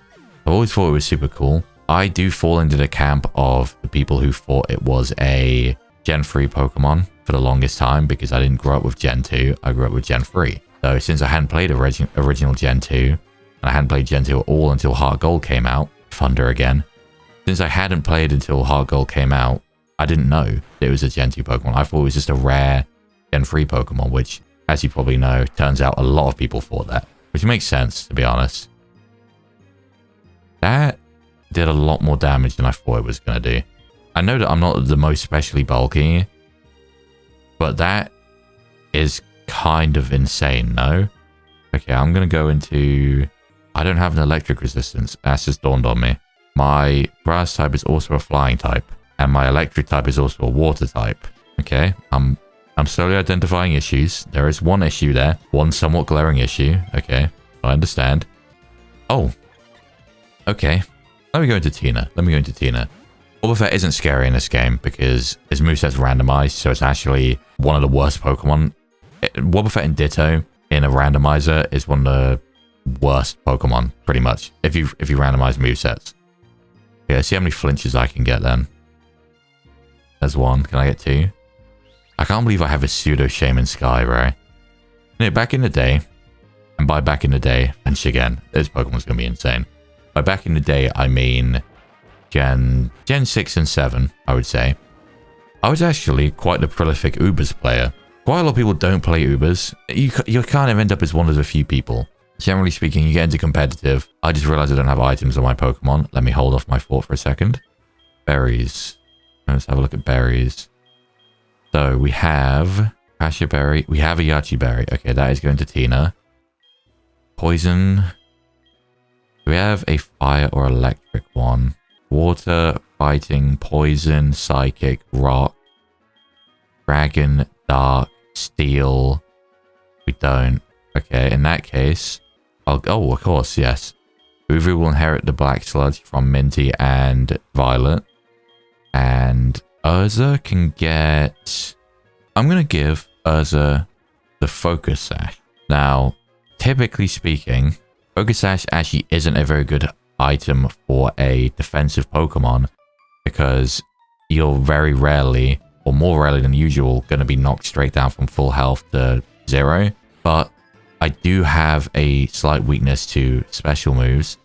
I've always thought it was super cool. I do fall into the camp of the people who thought it was a Gen 3 Pokemon for the longest time, because I didn't grow up with Gen 2. I grew up with Gen 3. So since I hadn't played original Gen 2, and I hadn't played Gen 2 at all until HeartGold came out, Thunder again. Since I hadn't played until HeartGold came out, I didn't know it was a Gen 2 Pokemon. I thought it was just a rare Gen 3 Pokemon, which, as you probably know, turns out a lot of people thought that. Which makes sense, to be honest. That did a lot more damage than I thought it was going to do. I know that I'm not the most specially bulky, but that is kind of insane, no? Okay, I'm going to go into... I don't have an electric resistance. That's just dawned on me. My grass type is also a flying type, and my electric type is also a water type. Okay, I'm slowly identifying issues. There is one issue there, one somewhat glaring issue. Okay, I understand. Oh, okay. Let me go into Tina. Wobbuffet isn't scary in this game because his moveset's randomized, so it's actually one of the worst Pokemon. Wobbuffet and Ditto in a randomizer is one of the worst Pokemon, pretty much, if you randomize movesets. Okay, let's see how many flinches I can get then. There's one. Can I get two? I can't believe I have a pseudo Shaman Sky, bro. You know, back in the day, and by back in the day, and again, this Pokemon's gonna be insane. By back in the day, I mean Gen 6 and 7, I would say. I was actually quite the prolific Ubers player. Quite a lot of people don't play Ubers. You kind of end up as one of the few people. Generally speaking, you get into competitive. I just realized I don't have items on my Pokemon. Let me hold off my thought for a second. Berries. Let's have a look at berries. So we have Passion Berry. We have a Yachi Berry. Okay, that is going to Tina. Poison. Do we have a fire or electric one? Water, fighting, poison, psychic, rock, dragon, dark, steel. We don't. Okay, in that case, oh, of course, yes. Uvu will inherit the black sludge from Minty and Violet. And Urza can get... I'm going to give Urza the Focus Sash. Now, typically speaking, Focus Sash actually isn't a very good item for a defensive Pokemon because you're very rarely, or more rarely than usual, going to be knocked straight down from full health to 0. But I do have a slight weakness to special moves,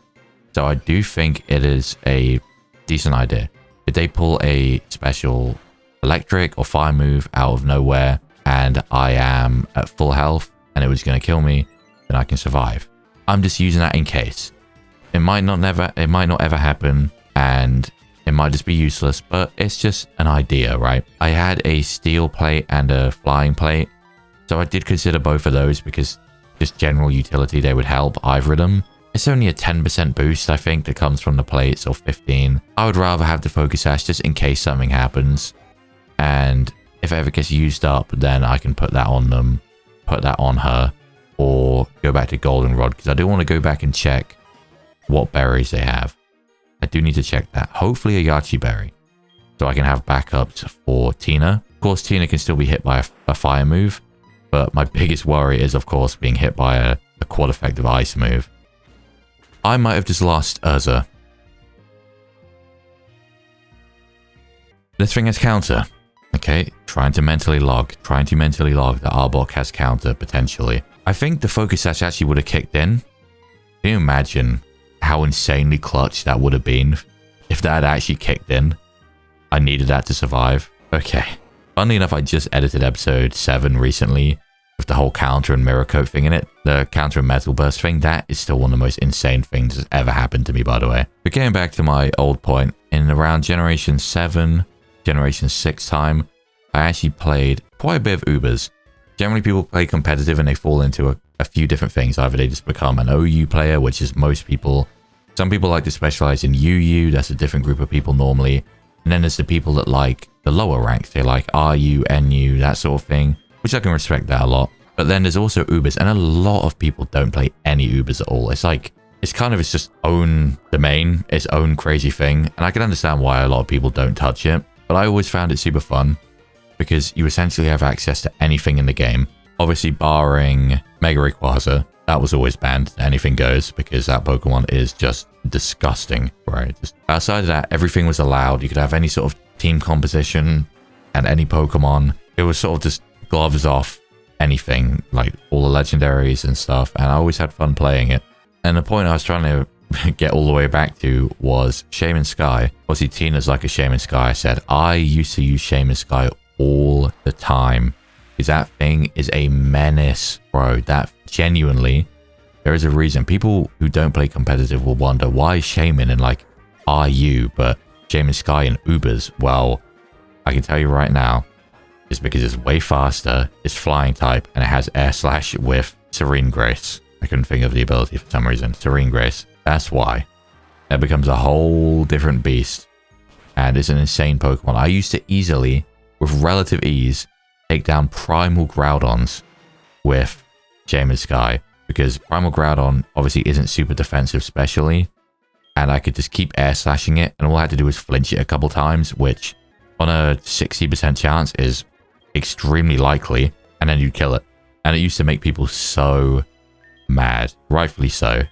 so I do think it is a decent idea. If they pull a special electric or fire move out of nowhere and I am at full health and it was going to kill me, then I can survive. I'm just using that in case. It might not ever happen, and it might just be useless, but it's just an idea, right? I had a steel plate and a flying plate, so I did consider both of those because just general utility, they would help either of them. It's only a 10% boost, I think, that comes from the plates, or 15. I would rather have the Focus Sash just in case something happens, and if it ever gets used up, then I can put that on them, put that on her, or go back to Goldenrod, because I do want to go back and check what berries they have. I do need to check that. Hopefully a Yachi Berry, so I can have backups for Tina. Of course, Tina can still be hit by a fire move, but my biggest worry is, of course, being hit by a quad effective ice move. I might have just lost Urza. This thing has counter. Okay, trying to mentally log that Arbok has counter, potentially. I think the Focus Sash actually would have kicked in. Can you imagine how insanely clutch that would have been if that had actually kicked in? I needed that to survive. Okay. Funnily enough, I just edited episode 7 recently with the whole counter and mirror coat thing in it. The counter and metal burst thing, that is still one of the most insane things that's ever happened to me, by the way. But getting back to my old point, in around Generation 7, Generation 6 time, I actually played quite a bit of Ubers. Generally, people play competitive and they fall into a few different things. Either they just become an OU player, which is most people. Some people like to specialize in UU. That's a different group of people normally. And then there's the people that like the lower ranks. They like RU, NU, that sort of thing, which I can respect that a lot. But then there's also Ubers, and a lot of people don't play any Ubers at all. It's like, it's kind of its just own domain, its own crazy thing. And I can understand why a lot of people don't touch it. But I always found it super fun because you essentially have access to anything in the game. Obviously, barring Mega Rayquaza, that was always banned. Anything goes because that Pokemon is just disgusting, right? Just outside of that, everything was allowed. You could have any sort of team composition and any Pokemon. It was sort of just gloves off anything, like all the legendaries and stuff, and I always had fun playing it. And the point I was trying to get all the way back to was Shaman Sky. Obviously, Tina's like a Shaman Sky. I said, I used to use Shaman Sky all the time. Because that thing is a menace, bro. That genuinely, there is a reason. People who don't play competitive will wonder, why Shaman and like RU, but Shaman Sky and Ubers? Well, I can tell you right now, it's because it's way faster, it's flying type, and it has air slash with Serene Grace. I couldn't think of the ability for some reason. Serene Grace. That's why. It becomes a whole different beast. And it's an insane Pokemon. I used to easily, with relative ease, take down Primal Groudons with Shaman Sky. Because Primal Groudon obviously isn't super defensive specially. And I could just keep air slashing it. And all I had to do was flinch it a couple times. Which, on a 60% chance, is extremely likely. And then you'd kill it. And it used to make people so mad. Rightfully so.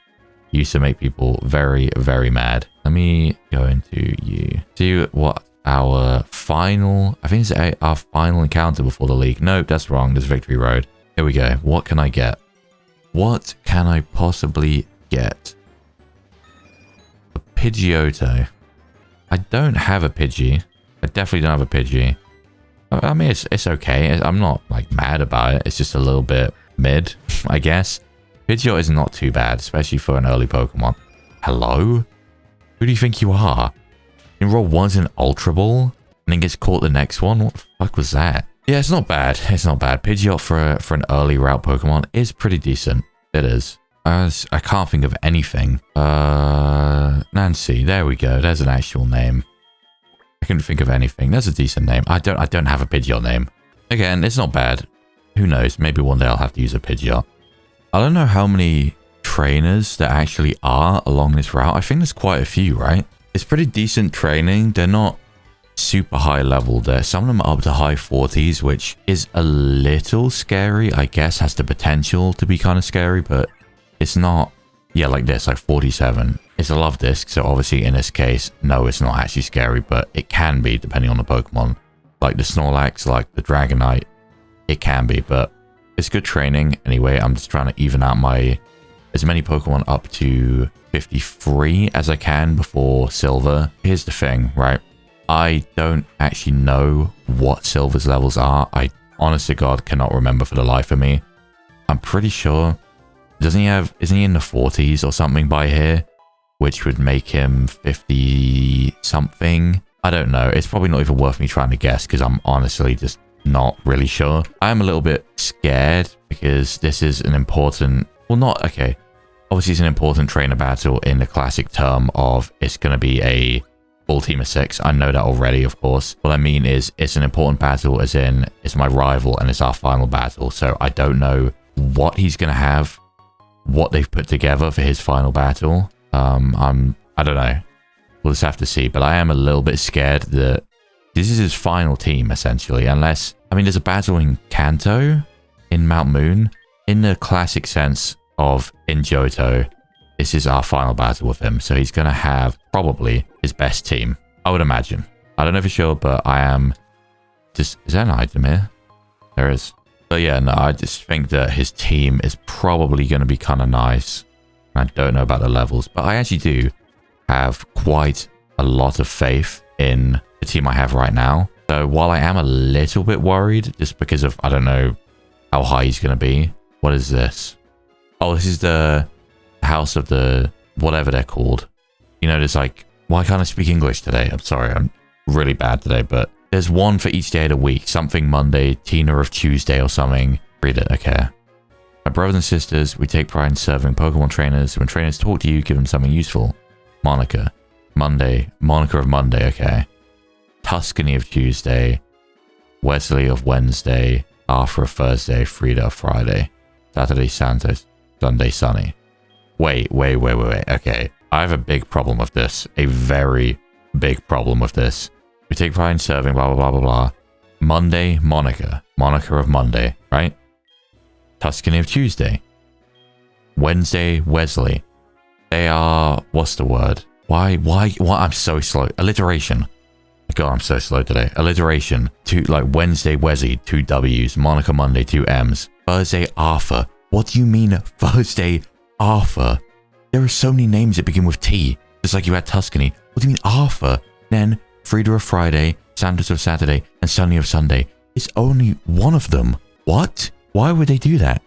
Used to make people very, very mad. Let me go into you. See what our final... I think it's our final encounter before the league. Nope, that's wrong. There's Victory Road. Here we go. What can I get? What can I possibly get? A Pidgeotto. I don't have a Pidgey. I definitely don't have a Pidgey. I mean, it's okay. I'm not like mad about it. It's just a little bit mid, I guess. Pidgeot is not too bad, especially for an early Pokemon. Hello? Who do you think you are? You roll once an Ultra Ball and then gets caught the next one? What the fuck was that? Yeah, it's not bad. It's not bad. Pidgeot for an early route Pokemon is pretty decent. It is. I can't think of anything. Nancy. There we go. There's an actual name. I couldn't think of anything. That's a decent name. I don't have a Pidgeot name. Again, it's not bad. Who knows? Maybe one day I'll have to use a Pidgeot. I don't know how many trainers there actually are along this route. I think there's quite a few, right? It's pretty decent training. They're not super high level there. Some of them are up to high 40s, which is a little scary. I guess has the potential to be kind of scary, but it's not. Yeah, like this, like 47. It's a love disc, so obviously in this case, no, it's not actually scary, but it can be depending on the Pokemon. Like the Snorlax, like the Dragonite, it can be, but it's good training. Anyway, I'm just trying to even out as many Pokemon up to 53 as I can before Silver. Here's the thing, right? I don't actually know what Silver's levels are. I, honest to God, cannot remember for the life of me. I'm pretty sure... isn't he in the 40s or something by here? Which would make him 50 something. I don't know. It's probably not even worth me trying to guess because I'm honestly just not really sure. I'm a little bit scared because this is an important... well, not... okay. Obviously, it's an important trainer battle in the classic term of it's going to be a full team of 6. I know that already, of course. What I mean is it's an important battle as in it's my rival and it's our final battle. So I don't know what he's going to have, what they've put together for his final battle. I don't know. We'll just have to see. But I am a little bit scared that this is his final team, essentially. Unless, I mean, there's a battle in Kanto, in Mount Moon. In the classic sense of in Johto, this is our final battle with him. So he's going to have probably his best team, I would imagine. I don't know for sure, but I am just... is there an item here? There is. But yeah, no, I just think that his team is probably going to be kind of nice. I don't know about the levels, but I actually do have quite a lot of faith in the team I have right now. So while I am a little bit worried, just because of, I don't know how high he's going to be. What is this? Oh, this is the house of the, whatever they're called. You know, there's like, why can't I speak English today? I'm sorry, I'm really bad today, but there's one for each day of the week. Something Monday, Tina of Tuesday or something. Read it, okay. My brothers and sisters, we take pride in serving Pokemon trainers. When trainers talk to you, give them something useful. Monica. Monday. Monica of Monday, okay. Tuscany of Tuesday. Wesley of Wednesday. Arthur of Thursday. Frida of Friday. Saturday Santos. Sunday Sunny. Wait. Okay. I have a big problem with this. A very big problem with this. We take pride in serving, blah, blah, blah, blah, blah. Monday, Monica. Monica of Monday, right? Tuscany of Tuesday. Wednesday, Wesley. They are... what's the word? Why? I'm so slow. Alliteration. God, I'm so slow today. Alliteration. Two, like Wednesday, Wesley, 2 W's. Monica, Monday, 2 M's. Thursday Arthur. What do you mean Thursday Arthur? There are so many names that begin with T, just like you had Tuscany. What do you mean Arthur? Then Frida of Friday, Santos of Saturday, and Sunny of Sunday. It's only one of them. What? Why would they do that?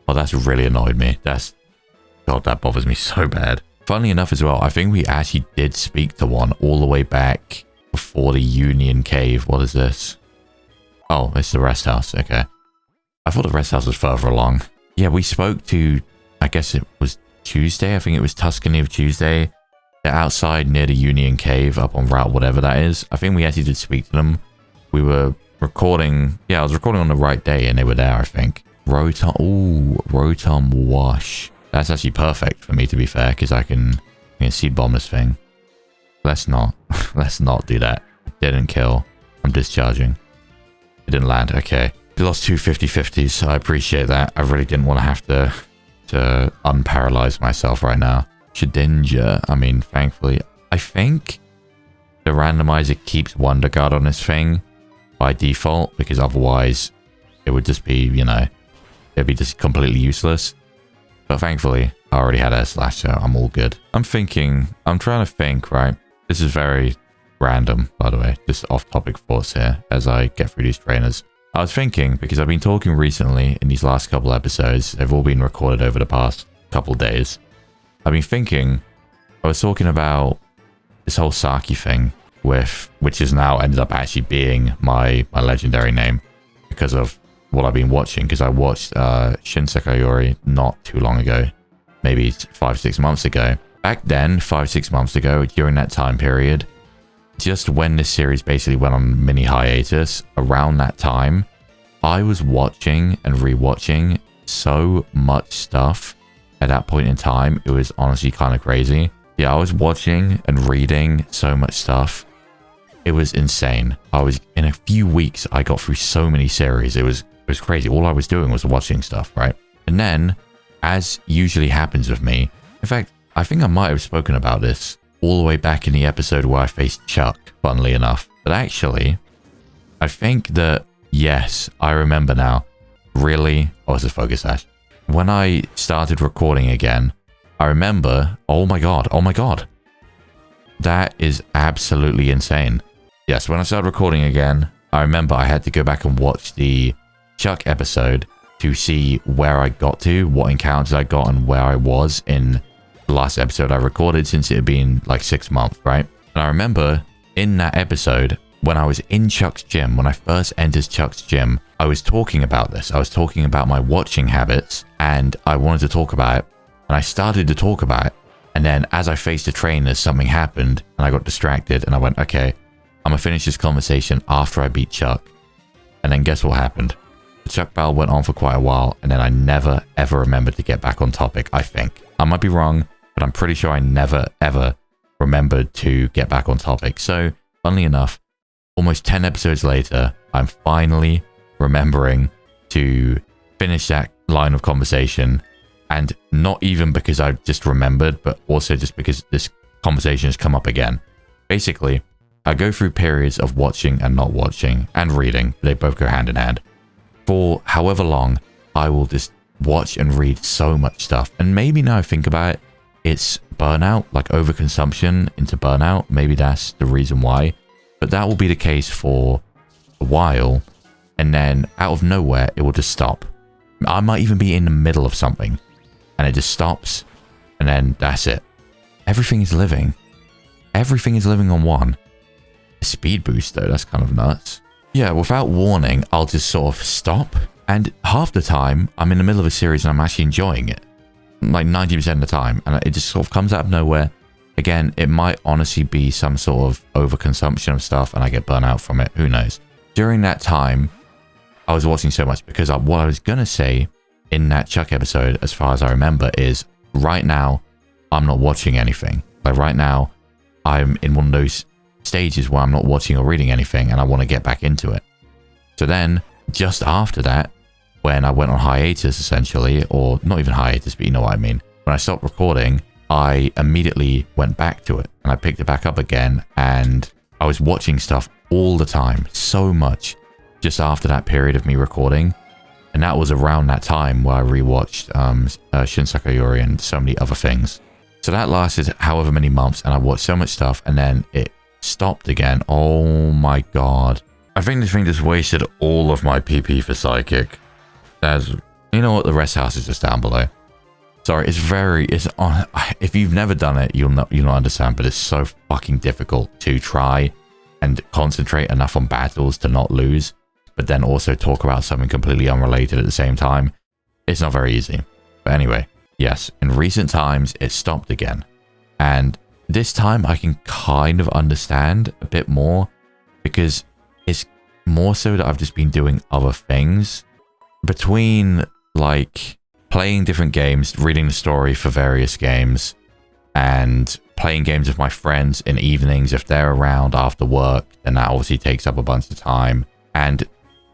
Oh, that's really annoyed me. God, that bothers me so bad. Funnily enough as well, I think we actually did speak to one all the way back before the Union Cave. What is this? Oh, it's the rest house. Okay. I thought the rest house was further along. Yeah, we spoke to, I guess it was Tuesday. I think it was Tuscany of Tuesday. They're outside near the Union Cave up on route whatever that is. I think we actually did speak to them. We were recording. Yeah, I was recording on the right day and they were there, I think. Rotom Wash. That's actually perfect for me, to be fair, because I can seed bomb this thing. Let's not. Let's not do that. It didn't kill. I'm discharging. It didn't land. Okay. We lost two 50-50s, so I appreciate that. I really didn't want to have to unparalyze myself right now. Shedinja. I mean, thankfully, I think the randomizer keeps Wonder Guard on this thing by default, because otherwise it would just be, it'd be just completely useless. But thankfully, I already had Air Slash, so I'm all good. I'm trying to think, right? This is very random, by the way. Just off-topic thoughts here as I get through these trainers. I was thinking, because I've been talking recently in these last couple episodes, they've all been recorded over the past couple days. I've been thinking, I was talking about this whole Saki thing, which has now ended up actually being my legendary name because of what I've been watching, because I watched Shinsekai Yori not too long ago, maybe 5-6 months ago. Back then, 5-6 months ago, during that time period, just when this series basically went on mini hiatus, around that time, I was watching and rewatching so much stuff at that point in time. It was honestly kind of crazy. Yeah, I was watching and reading so much stuff. It was insane. In a few weeks, I got through so many series. It was crazy. All I was doing was watching stuff, right? And then, as usually happens with me, in fact, I think I might have spoken about this all the way back in the episode where I faced Chuck, funnily enough. But actually, I think that, yes, I remember now. Really? Oh, it's a focus sash. When I started recording again, I remember, oh my god. That is absolutely insane. Yes, when I started recording again, I remember I had to go back and watch the Chuck episode to see where I got to, what encounters I got, and where I was in the last episode I recorded, since it had been like 6 months, right? And I remember in that episode, when I was in Chuck's gym, when I first entered Chuck's gym, I was talking about this. I was talking about my watching habits, and I wanted to talk about it. And I started to talk about it. And then as I faced the trainers, something happened, and I got distracted, and I went, okay, I'm gonna finish this conversation after I beat Chuck. And then guess what happened? The Chuck battle went on for quite a while, and then I never, ever remembered to get back on topic, I think. I might be wrong, but I'm pretty sure I never, ever remembered to get back on topic. So, funnily enough, almost 10 episodes later, I'm finally remembering to finish that line of conversation. And not even because I just remembered, but also just because this conversation has come up again. Basically, I go through periods of watching and not watching, and reading. They both go hand in hand. For however long, I will just watch and read so much stuff. And maybe now I think about it, it's burnout, like overconsumption into burnout. Maybe that's the reason why. But that will be the case for a while, and then out of nowhere, it will just stop. I might even be in the middle of something, and it just stops, and then that's it. Everything is living. Everything is living on one. A speed boost, though, that's kind of nuts. Yeah, without warning, I'll just sort of stop, and half the time, I'm in the middle of a series and I'm actually enjoying it. Like 90% of the time, and it just sort of comes out of nowhere. Again, it might honestly be some sort of overconsumption of stuff, and I get burnt out from it. Who knows? During that time, I was watching so much because what I was going to say in that Chuck episode, as far as I remember, is right now, I'm not watching anything. Like right now, I'm in one of those stages where I'm not watching or reading anything, and I want to get back into it. So then, just after that, when I went on hiatus, essentially, or not even hiatus, but you know what I mean. When I stopped recording, I immediately went back to it, and I picked it back up again, and I was watching stuff all the time, so much, just after that period of me recording. And that was around that time where I rewatched Shinsekai Yori and so many other things. So that lasted however many months, and I watched so much stuff, and then it stopped again. Oh my god. I think this thing just wasted all of my PP for Psychic. You know what, the rest house is just down below. Sorry, if you've never done it, you'll not understand, but it's so fucking difficult to try and concentrate enough on battles to not lose, but then also talk about something completely unrelated at the same time. It's not very easy. But anyway, yes, in recent times, it stopped again. And this time I can kind of understand a bit more, because it's more so that I've just been doing other things. Between, like, playing different games, reading the story for various games, and playing games with my friends in evenings if they're around after work, then that obviously takes up a bunch of time. And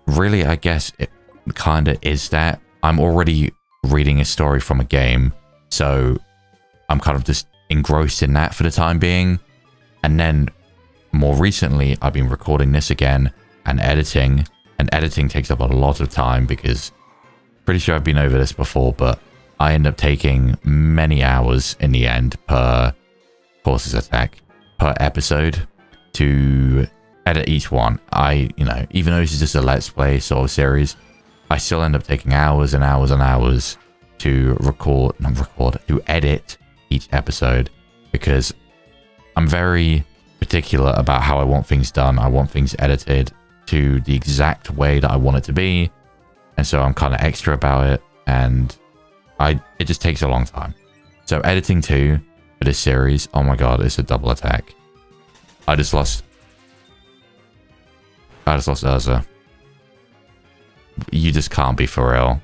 really, I guess it kind of is that. I'm already reading a story from a game, so I'm kind of just engrossed in that for the time being. And then more recently, I've been recording this again and editing takes up a lot of time, because pretty sure I've been over this before, but I end up taking many hours in the end per episode to edit each one. Even though this is just a let's play sort of series, I still end up taking hours and hours and hours to to edit each episode, because I'm very particular about how I want things done. I want things edited to the exact way that I want it to be, and so I'm kind of extra about it, and it just takes a long time. So editing 2 for this series, oh my god, it's a double attack. I just lost Urza. You just can't be for real.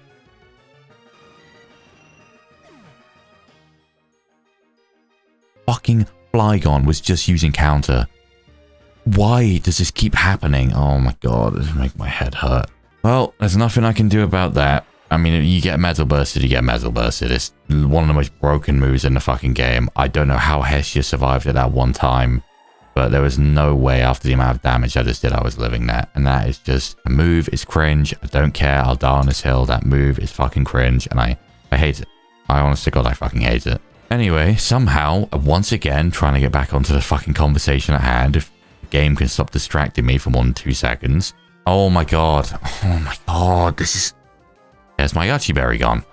Fucking Flygon was just using counter. Why does this keep happening? Oh my god, this makes my head hurt. Well, there's nothing I can do about that. I mean, you get Metal Bursted, you get Metal Bursted. It's one of the most broken moves in the fucking game. I don't know how Hestia survived it that one time, but there was no way after the amount of damage I just did I was living that. And that is just, a move is cringe. I don't care. I'll die on this hill. That move is fucking cringe, and I hate it. I honest to god, I fucking hate it. Anyway, somehow, once again, trying to get back onto the fucking conversation at hand. If the game can stop distracting me for more than 2 seconds. Oh my god. Oh my god. There's my Yachi Berry gone.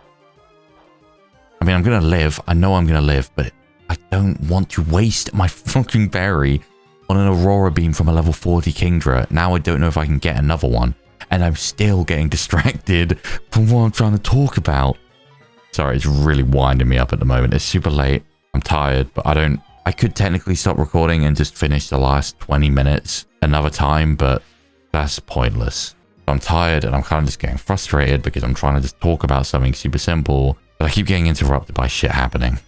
I mean, I'm gonna live. I know I'm gonna live, but I don't want to waste my fucking berry on an Aurora Beam from a level 40 Kingdra. Now I don't know if I can get another one. And I'm still getting distracted from what I'm trying to talk about. Sorry, it's really winding me up at the moment. It's super late. I'm tired, but I could technically stop recording and just finish the last 20 minutes another time, but that's pointless. I'm tired, and I'm kind of just getting frustrated because I'm trying to just talk about something super simple, but I keep getting interrupted by shit happening.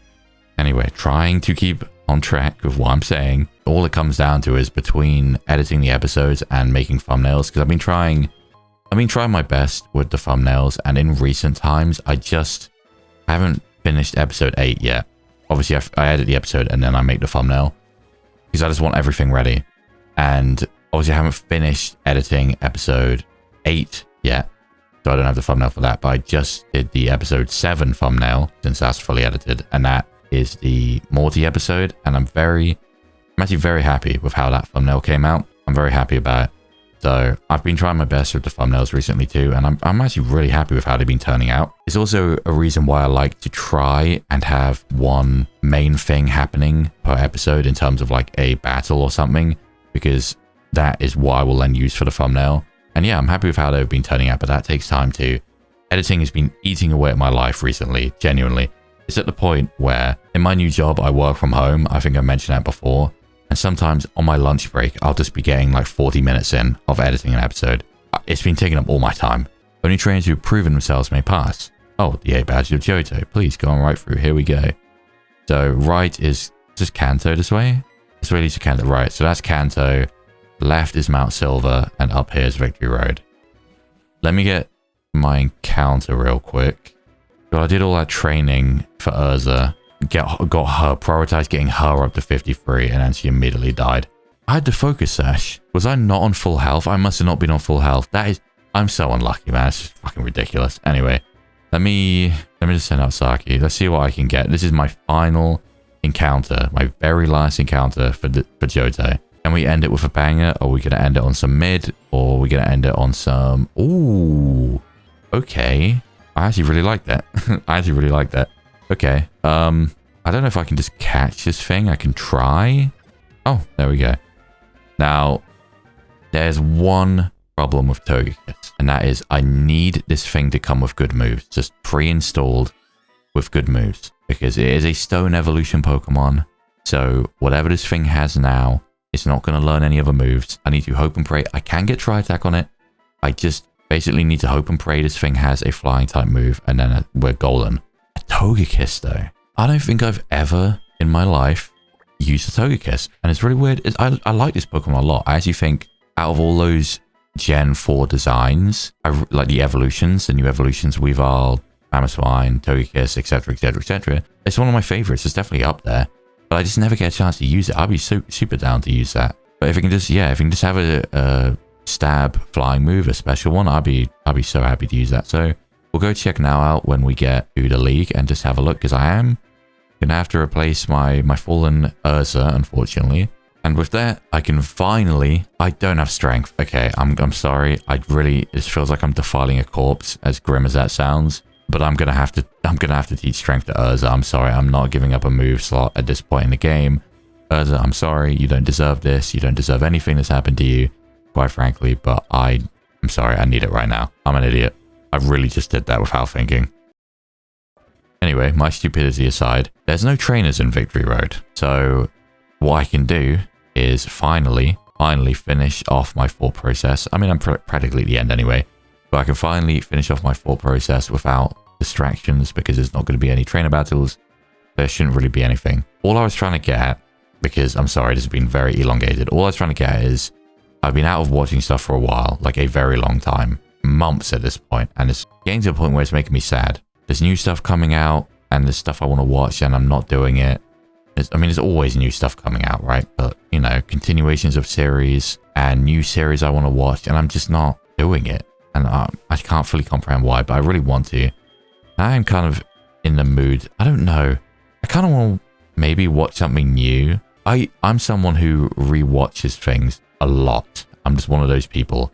Anyway, trying to keep on track with what I'm saying. All it comes down to is between editing the episodes and making thumbnails, because I've been trying my best with the thumbnails, and in recent times, I haven't finished episode 8 yet. Obviously, I edit the episode and then I make the thumbnail, because I just want everything ready. And obviously, I haven't finished editing episode 8 yet, so I don't have the thumbnail for that, but I just did the episode 7 thumbnail, since that's fully edited, and that is the Morty episode, and I'm actually very happy with how that thumbnail came out. I'm very happy about it. So I've been trying my best with the thumbnails recently too, and I'm actually really happy with how they've been turning out. It's also a reason why I like to try and have one main thing happening per episode in terms of like a battle or something, because that is what I will then use for the thumbnail. And yeah, I'm happy with how they've been turning out, but that takes time too. Editing has been eating away at my life recently, genuinely. It's at the point where in my new job, I work from home. I think I mentioned that before. And sometimes on my lunch break, I'll just be getting like 40 minutes in of editing an episode. It's been taking up all my time. Only trainers who've proven themselves may pass. Oh, the A badge of Johto. Please go on right through. Here we go. So right is just Kanto this way. This way leads to Kanto. Right, so that's Kanto. Left is Mount Silver, and up here is Victory Road. Let me get my encounter real quick. But I did all that training for Urza. Got her, prioritized getting her up to 53, and then she immediately died. I had the focus sash. Was I not on full health? I must have not been on full health. That is I'm so unlucky, man. It's just fucking ridiculous. Anyway, let me just send out Saki. Let's see what I can get. This is my final encounter, my very last encounter for Johto. Can we end it with a banger? Or are we going to end it on some mid? Or are we going to end it on some... Ooh, okay. I actually really like that. I actually really like that. Okay. I don't know if I can just catch this thing. I can try. Oh, there we go. Now, there's one problem with Togekiss, and that is I need this thing to come with good moves, just pre-installed with good moves, because it is a stone evolution Pokemon. So whatever this thing has now, it's not going to learn any other moves. I need to hope and pray. I can get Tri-Attack on it. I just basically need to hope and pray this thing has a flying type move, and then we're golden. A Togekiss, though. I don't think I've ever in my life used a Togekiss, and it's really weird. I like this Pokemon a lot. I actually think out of all those Gen 4 designs, I like the evolutions, the new evolutions, Weavile, Mamoswine, Togekiss, etc, etc, etc. It's one of my favorites. It's definitely up there, but I just never get a chance to use it. I'd be super down to use that. But if it can just, yeah, if it can just have a stab flying move, a special one, I'd be so happy to use that. So we'll go check now out when we get to the league and just have a look, because I am gonna have to replace my fallen Urza, unfortunately. And with that, I can finally... I don't have strength. Okay, I'm sorry. This feels like I'm defiling a corpse, as grim as that sounds. But I'm gonna have to teach strength to Urza. I'm sorry. I'm not giving up a move slot at this point in the game. Urza, I'm sorry. You don't deserve this. You don't deserve anything that's happened to you, quite frankly. But I'm sorry. I need it right now. I'm an idiot. I really just did that without thinking. Anyway, my stupidity aside, there's no trainers in Victory Road. So what I can do is finally finish off my thought process. I mean, I'm practically at the end anyway, but I can finally finish off my thought process without distractions, because there's not going to be any trainer battles. There shouldn't really be anything. All I was trying to get at, because I'm sorry, this has been very elongated. All I was trying to get at is I've been out of watching stuff for a while, like a very long time, months at this point, and it's getting to a point where it's making me sad. There's new stuff coming out, and there's stuff I want to watch, and I'm not doing it. I mean, there's always new stuff coming out, right? But, you know, continuations of series and new series I want to watch, and I'm just not doing it. And I can't fully comprehend why, but I really want to. I'm kind of in the mood. I don't know. I kind of want to maybe watch something new. I'm someone who rewatches things a lot. I'm just one of those people.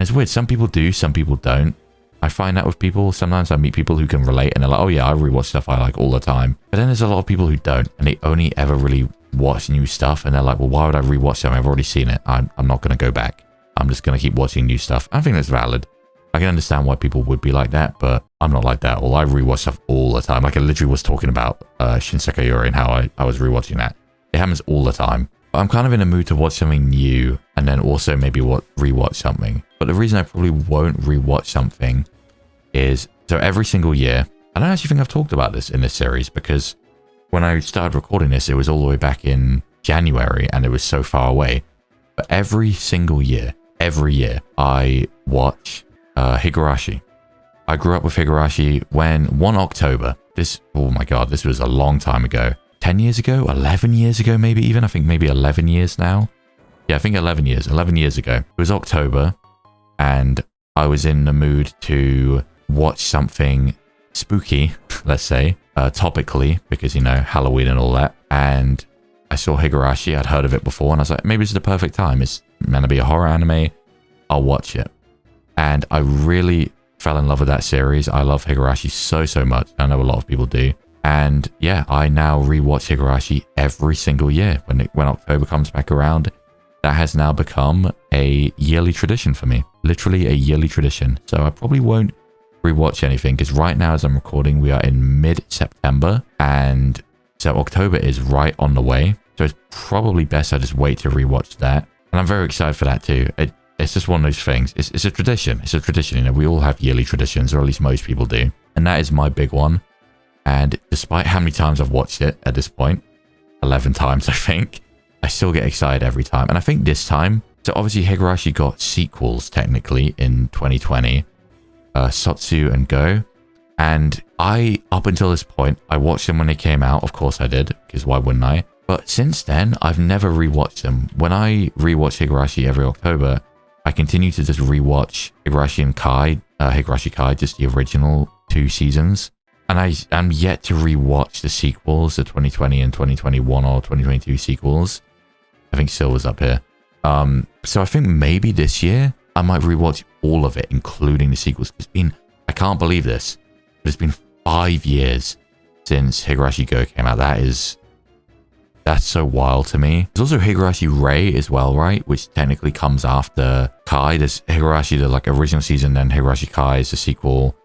It's weird. Some people do, some people don't. I find that with people. Sometimes I meet people who can relate and they're like, oh yeah, I rewatch stuff I like all the time. But then there's a lot of people who don't, and they only ever really watch new stuff, and they're like, well, why would I rewatch something? I've already seen it. I'm not going to go back. I'm just going to keep watching new stuff. I think that's valid. I can understand why people would be like that, but I'm not like that. Well, I rewatch stuff all the time. Like I literally was talking about Shinseki Yuri and how I was rewatching that. It happens all the time. But I'm kind of in a mood to watch something new, and then also maybe rewatch something. But the reason I probably won't rewatch something is, so every single year, I don't actually think I've talked about this in this series, because when I started recording this, it was all the way back in January, and it was so far away. But every single year, I watch Higurashi. I grew up with Higurashi when 1 October, oh my god, this was a long time ago. 10 years ago? 11 years ago, maybe even? I think maybe 11 years now. Yeah, I think 11 years. 11 years ago. It was October, and I was in the mood to watch something spooky, let's say, topically, because, you know, Halloween and all that. And I saw Higurashi. I'd heard of it before, and I was like, maybe it's the perfect time. It's meant to be a horror anime. I'll watch it. And I really fell in love with that series. I love Higurashi so much. I know a lot of people do. And yeah, I now rewatch Higurashi every single year. When October comes back around, that has now become a yearly tradition for me. Literally a yearly tradition. So I probably won't rewatch anything, because right now as I'm recording, we are in mid-September, and so October is right on the way. So it's probably best I just wait to rewatch that. And I'm very excited for that too. It's just one of those things. It's a tradition. It's a tradition. You know, we all have yearly traditions, or at least most people do. And that is my big one. And despite how many times I've watched it at this point, 11 times I think, I still get excited every time. And I think this time, so obviously Higurashi got sequels technically in 2020, Sotsu and Go. And up until this point, I watched them when they came out. Of course I did, because why wouldn't I? But since then, I've never rewatched them. When I rewatch Higurashi every October, I continue to just rewatch Higurashi Kai, just the original 2 seasons. And I am yet to rewatch the sequels, the 2020 and 2021 or 2022 sequels. I think Silver's up here. So I think maybe this year I might rewatch all of it, including the sequels. I can't believe this, but it's been 5 years since Higurashi Go came out. That's so wild to me. There's also Higurashi Ray as well, right? Which technically comes after Kai. There's Higurashi, the like original season, then Higurashi Kai is a sequel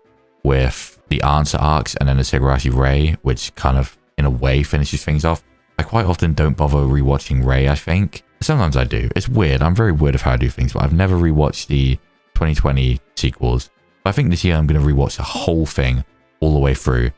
with the answer arcs, and then there's Higurashi Ray, which kind of in a way finishes things off. I quite often don't bother rewatching Ray, I think. Sometimes I do. It's weird. I'm very weird of how I do things, but I've never rewatched the 2020 sequels. But I think this year I'm going to rewatch the whole thing all the way through.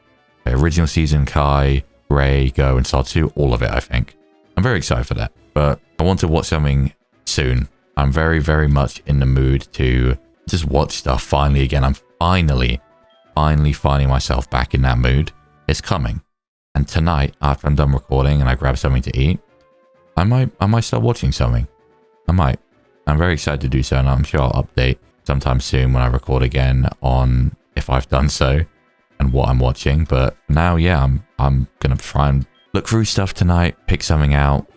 The original season, Kai, Ray, Go, and Sartu, all of it, I think. I'm very excited for that. But I want to watch something soon. I'm very, very much in the mood to just watch stuff finally again. I'm finally finding myself back in that mood. It's coming. And tonight, after I'm done recording and I grab something to eat, I might start watching something. I might. I'm very excited to do so, and I'm sure I'll update sometime soon when I record again on if I've done so and what I'm watching. But now, yeah, I'm gonna try and look through stuff tonight, pick something out,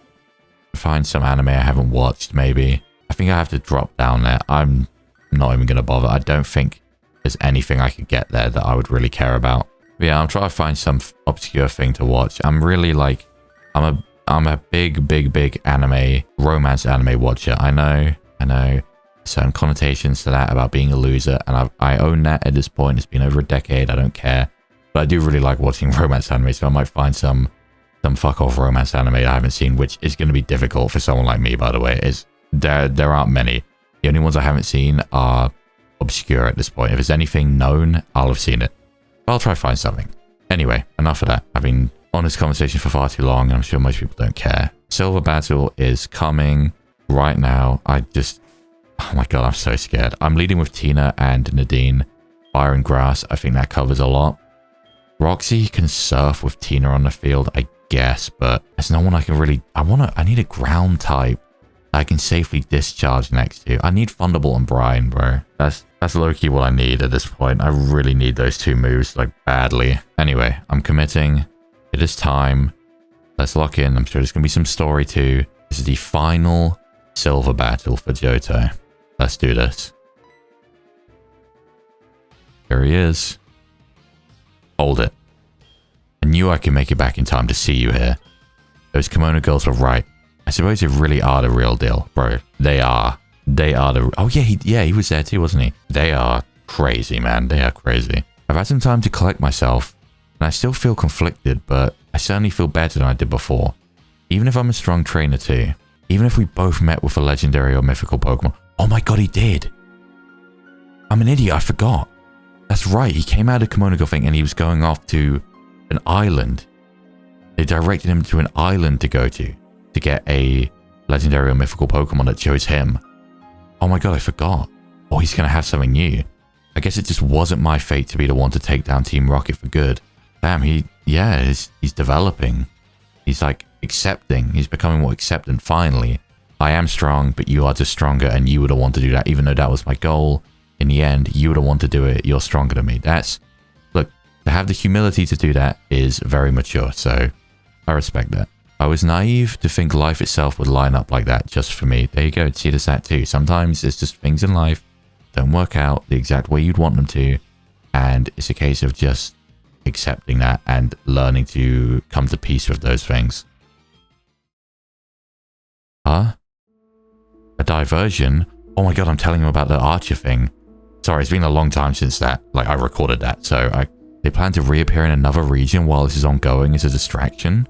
find some anime I haven't watched, maybe. I think I have to drop down there. I'm not even gonna bother. I don't think there's anything I could get there that I would really care about. But yeah, I'm trying to find some obscure thing to watch. I'm really like, I'm a big anime, romance anime watcher. I know certain connotations to that about being a loser, and I own that at this point. It's been over a decade. I don't care. But I do really like watching romance anime, so I might find some fuck off romance anime I haven't seen, which is going to be difficult for someone like me, by the way. There aren't many. The only ones I haven't seen are obscure at this point. If there's anything known, I'll have seen it. But I'll try to find something. Anyway, enough of that. I've been on this conversation for far too long, and I'm sure most people don't care. Silver Battle is coming right now. Oh my god, I'm so scared. I'm leading with Tina and Nadine. Fire and Grass, I think that covers a lot. Roxy can surf with Tina on the field, I guess, but there's no one I can really... I need a ground type I can safely discharge next to. I need Thunderbolt and Brian, bro. That's low-key what I need at this point. I really need those 2 moves, like, badly. Anyway, I'm committing. It is time. Let's lock in. I'm sure there's going to be some story too. This is the final Silver Battle for Johto. Let's do this. Here he is. Hold it. I knew I could make it back in time to see you here. Those kimono girls were right. I suppose they really are the real deal, bro. They are. Oh yeah, he was there too, wasn't he? They are crazy, man. They are crazy. I've had some time to collect myself, and I still feel conflicted, but I certainly feel better than I did before. Even if I'm a strong trainer too. Even if we both met with a legendary or mythical Pokemon. Oh my god, he did. I'm an idiot, I forgot. That's right, he came out of Kimono Girl thing and he was going off to an island. They directed him to an island to go to get a legendary or mythical Pokemon that chose him. Oh my god, I forgot. Oh, he's going to have something new. I guess it just wasn't my fate to be the one to take down Team Rocket for good. Damn, he's developing. He's like accepting. He's becoming more acceptant finally. I am strong, but you are just stronger, and you would have wanted to do that, even though that was my goal. In the end, you would have wanted to do it. You're stronger than me. Look, to have the humility to do that is very mature, so I respect that. I was naive to think life itself would line up like that just for me. There you go. See, there's that too. Sometimes it's just things in life don't work out the exact way you'd want them to, and it's a case of just accepting that and learning to come to peace with those things. Huh? A diversion? Oh my god, I'm telling him about the Archer thing. Sorry, it's been a long time since that. Like, I recorded that, so they plan to reappear in another region while this is ongoing as a distraction?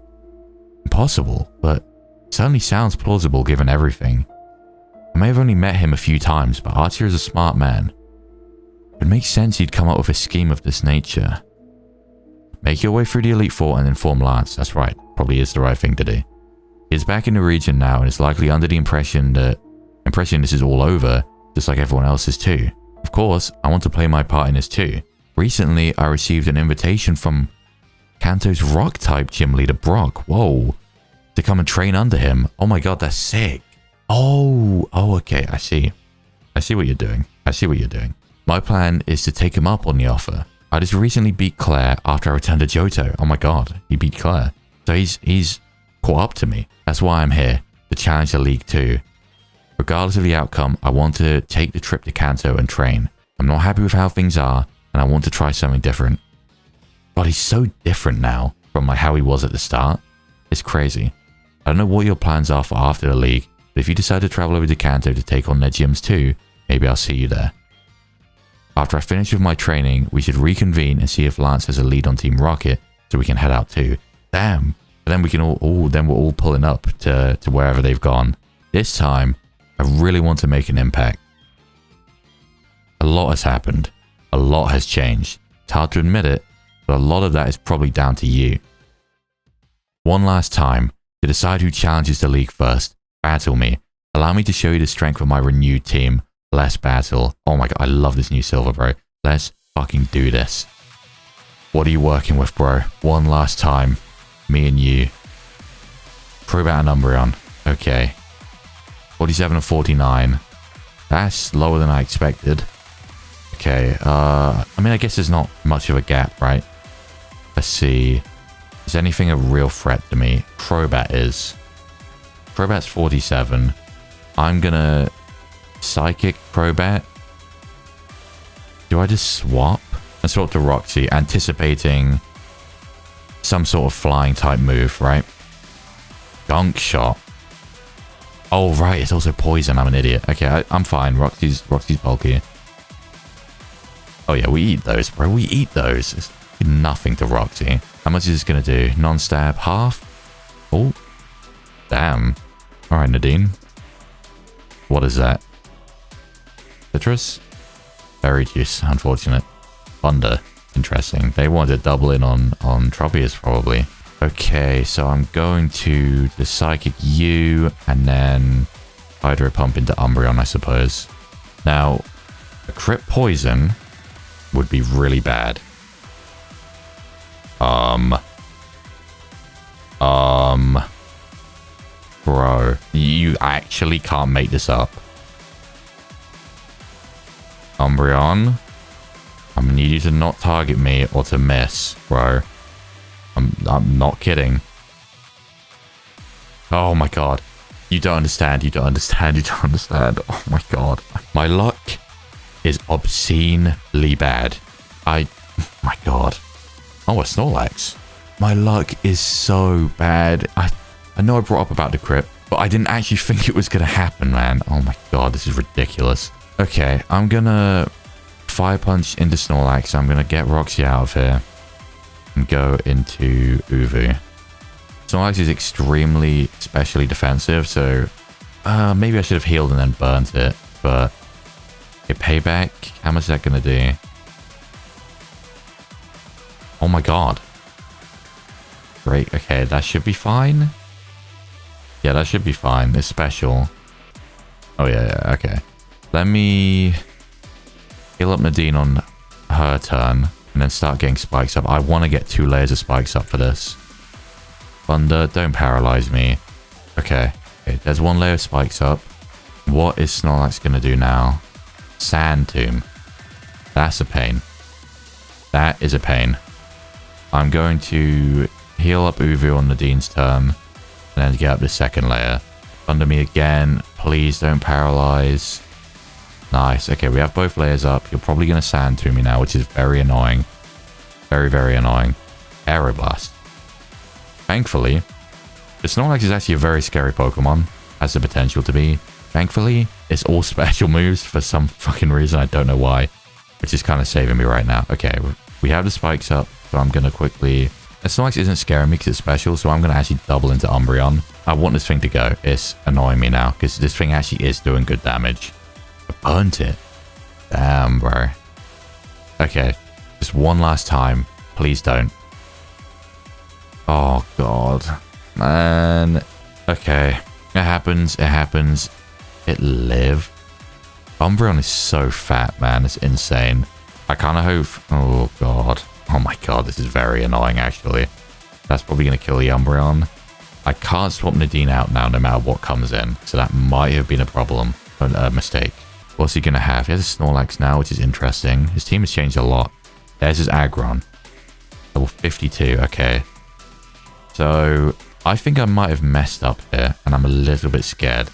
Impossible, but certainly sounds plausible given everything. I may have only met him a few times, but Archer is a smart man. It makes sense he'd come up with a scheme of this nature. Make your way through the Elite Four and inform Lance. That's right, probably is the right thing to do. He is back in the region now and is likely under the impression this is all over, just like everyone else's too. Of course, I want to play my part in this too. Recently, I received an invitation from Kanto's Rock-type gym leader Brock. Whoa. To come and train under him. Oh my god, that's sick. Oh, okay, I see. I see what you're doing. I see what you're doing. My plan is to take him up on the offer. I just recently beat Claire after I returned to Johto. Oh my god, he beat Claire. So he's caught up to me. That's why I'm here, to challenge the League 2. Regardless of the outcome, I want to take the trip to Kanto and train. I'm not happy with how things are, and I want to try something different. God, he's so different now from like how he was at the start. It's crazy. I don't know what your plans are for after the League, but if you decide to travel over to Kanto to take on their gyms too, maybe I'll see you there. After I finish with my training, we should reconvene and see if Lance has a lead on Team Rocket, so we can head out too. Damn. But then we can then we're all pulling up to wherever they've gone. This time, I really want to make an impact. A lot has happened. A lot has changed. It's hard to admit it, but a lot of that is probably down to you. One last time, to decide who challenges the League first, battle me. Allow me to show you the strength of my renewed team. Let's battle. Oh my god, I love this new silver, bro. Let's fucking do this. What are you working with, bro? One last time. Me and you. Crobat and Umbreon. Okay. 47 and 49. That's lower than I expected. Okay, I mean, I guess there's not much of a gap, right? Let's see. Is anything a real threat to me? Crobat is. Crobat's 47. I'm gonna Psychic Crobat. Do I just swap? And swap to Roxy, anticipating some sort of flying type move, right? Gunk Shot. Oh, right, it's also poison. I'm an idiot. Okay, I'm fine. Roxy's bulky. Oh yeah, we eat those, bro. We eat those. It's nothing to Roxy. How much is this gonna do? Non-stab, half? Oh, damn. All right, Nadine. What is that? Citrus? Berry juice, unfortunate. Thunder, interesting. They want to double in on Tropius, probably. Okay, so I'm going to the Psychic U and then Hydro Pump into Umbreon, I suppose. Now, a crit poison would be really bad. Bro, you actually can't make this up. Umbreon, I'm gonna need you to not target me or to miss, bro. I'm not kidding. Oh my god. You don't understand, you don't understand, you don't understand. Oh my god. My luck is obscenely bad. My god. Oh, a Snorlax. My luck is so bad. I know I brought up about the crit, but I didn't actually think it was going to happen, man. Oh my god, this is ridiculous. Okay, I'm going to Fire Punch into Snorlax. I'm going to get Roxy out of here and go into Uvu. Snorlax is extremely specially defensive, so maybe I should have healed and then burnt it, but okay, payback. How much is that going to do? Oh my god. Great, okay, that should be fine. Yeah, that should be fine. It's special. Oh yeah, okay. Let me heal up Nadine on her turn and then start getting spikes up. I want to get 2 layers of spikes up for this. Thunder, don't paralyze me. Okay, there's 1 layer of spikes up. What is Snorlax going to do now? Sand Tomb. That's a pain. That is a pain. I'm going to heal up Uvu on Nadine's turn and then get up the 2nd layer. Thunder me again. Please don't paralyze. Nice. Okay, we have both layers up. You're probably going to Sand Tomb me now, which is very annoying. Very, very annoying. Aeroblast. Thankfully, the Snorlax is actually a very scary Pokemon. Has the potential to be. Thankfully, it's all special moves for some fucking reason. I don't know why. Which is kind of saving me right now. Okay, we have the spikes up. So I'm going to quickly... The Snorlax isn't scaring me because it's special. So I'm going to actually double into Umbreon. I want this thing to go. It's annoying me now because this thing actually is doing good damage. I burnt it. Damn, bro. Okay. Just one last time. Please don't. Oh, God. Man. Okay. It happens. It happens. It lived. Umbreon is so fat, man. It's insane. I kind of hope... Oh, God. Oh, my God. This is very annoying, actually. That's probably going to kill the Umbreon. I can't swap Nadine out now, no matter what comes in. So that might have been a problem. A mistake. What's he going to have? He has a Snorlax now, which is interesting. His team has changed a lot. There's his Aggron. Level 52. Okay. So, I think I might have messed up here, and I'm a little bit scared.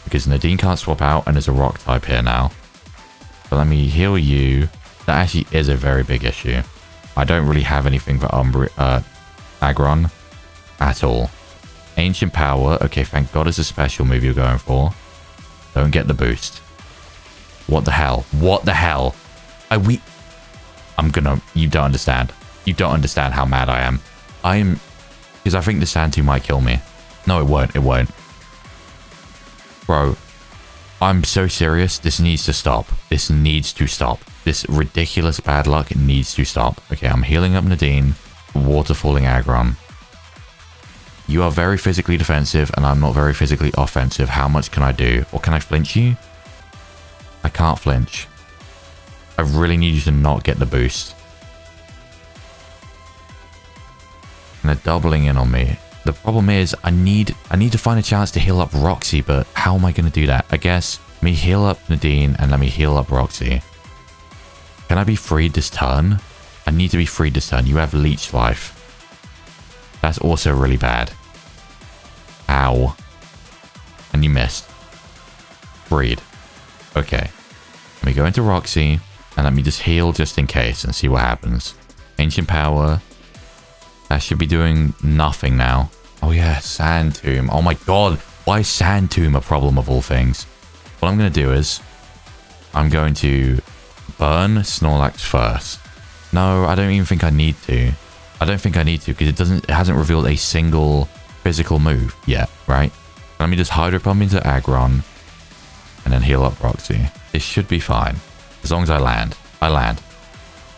Because Nadine can't swap out, and there's a rock type here now. So let me heal you. That actually is a very big issue. I don't really have anything for Aggron at all. Ancient Power. Okay, thank God it's a special move you're going for. Don't get the boost. What the hell? What the hell? I'm gonna... You don't understand. You don't understand how mad I am. Because I think the Sand 2 might kill me. No, it won't. It won't. Bro, I'm so serious. This needs to stop. This needs to stop. This ridiculous bad luck needs to stop. Okay, I'm healing up Nadine. Waterfalling Aggron. You are very physically defensive, and I'm not very physically offensive. How much can I do? Or can I flinch you? I can't flinch. I really need you to not get the boost. And they're doubling in on me. The problem is I need to find a chance to heal up Roxy, but how am I going to do that? I guess let me heal up Nadine and let me heal up Roxy. Can I be freed this turn? I need to be freed this turn. You have Leech Life. That's also really bad. Ow. And you missed. Freed. Okay. Let me go into Roxy and let me just heal just in case and see what happens. Ancient Power. That should be doing nothing now. Oh yeah, Sand Tomb. Oh my god. Why is Sand Tomb a problem of all things? What I'm going to do is I'm going to burn Snorlax first. No, I don't even think I need to. I don't think I need to because it hasn't revealed a single physical move yet, right? Let me just Hydro Pump into Aggron and then heal up Roxy. This should be fine. As long as I land. I land.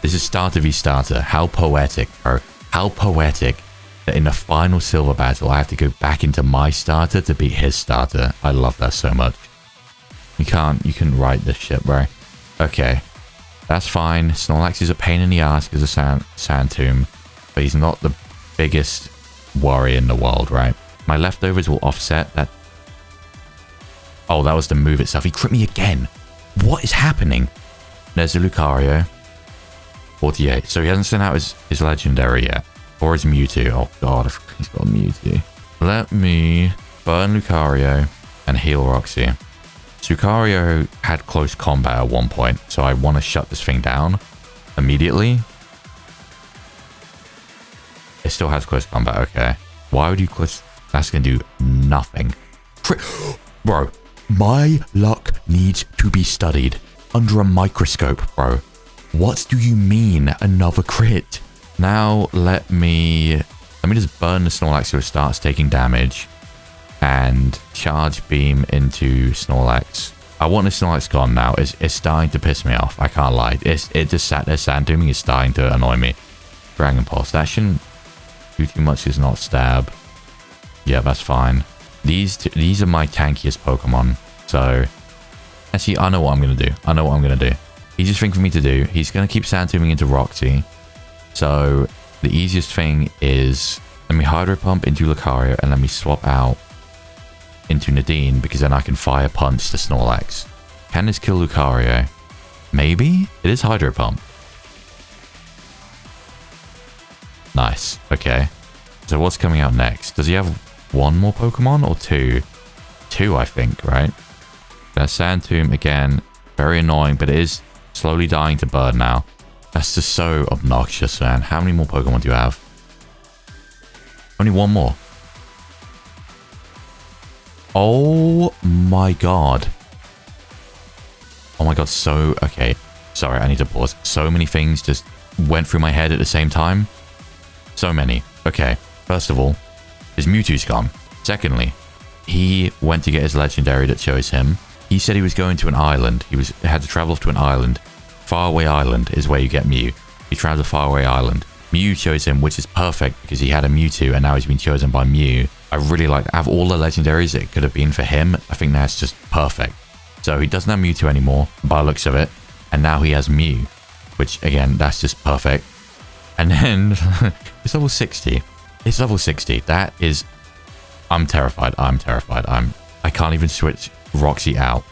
This is starter v starter. How poetic, bro. How poetic that in the final silver battle, I have to go back into my starter to beat his starter. I love that so much. You can write this shit, bro. Okay. That's fine. Snorlax is a pain in the ass because of Sand Tomb. But he's not the biggest worry in the world, right? My leftovers will offset that. Oh, that was the move itself. He crit me again. What is happening? There's a Lucario. 48. So he hasn't sent out his legendary yet. Or his Mewtwo. Oh god, he's got a Mewtwo. Let me burn Lucario and heal Roxy. Lucario had close combat at one point, so I want to shut this thing down immediately. It still has close combat, okay. Why would you close? That's going to do nothing. Bro, my luck needs to be studied under a microscope, bro. What do you mean another crit? Now let me just burn the Snorlax so it starts taking damage and charge beam into Snorlax. I want the Snorlax gone now. It's starting to piss me off. I can't lie. It just sat there Sand Dooming is starting to annoy me. Dragon Pulse. That shouldn't do too much. It's not stab. Yeah, that's fine. These are my tankiest Pokemon. So actually, I know what I'm gonna do. I know what I'm gonna do. Easiest thing for me to do. He's gonna keep Sand Dooming into Roxy. So the easiest thing is let me Hydro Pump into Lucario and let me swap out into Nadine because then I can Fire Punch the Snorlax. Can this kill Lucario? Maybe? It is Hydro Pump. Nice. Okay. So what's coming out next? Does he have one more Pokemon or two? Two, I think, right? That's Sand Tomb again. Very annoying, but it is slowly dying to burn now. That's just so obnoxious, man. How many more Pokemon do you have? Only one more. Oh my god. Oh my god, so... Okay. Sorry, I need to pause. So many things just went through my head at the same time. So many. Okay. First of all, his Mewtwo's gone. Secondly, he went to get his legendary that chose him. He said he was going to an island. He had to travel off to an island. Faraway Island is where you get Mew. He traveled to Faraway Island. Mew chose him, which is perfect because he had a Mewtwo and now he's been chosen by Mew. I really like to have all the legendaries it could have been for him. I think that's just perfect. So he doesn't have Mewtwo anymore by the looks of it. And now he has Mew, which again, that's just perfect. And then it's level 60. It's level 60. That is... I'm terrified. I'm terrified. I can't even switch Roxy out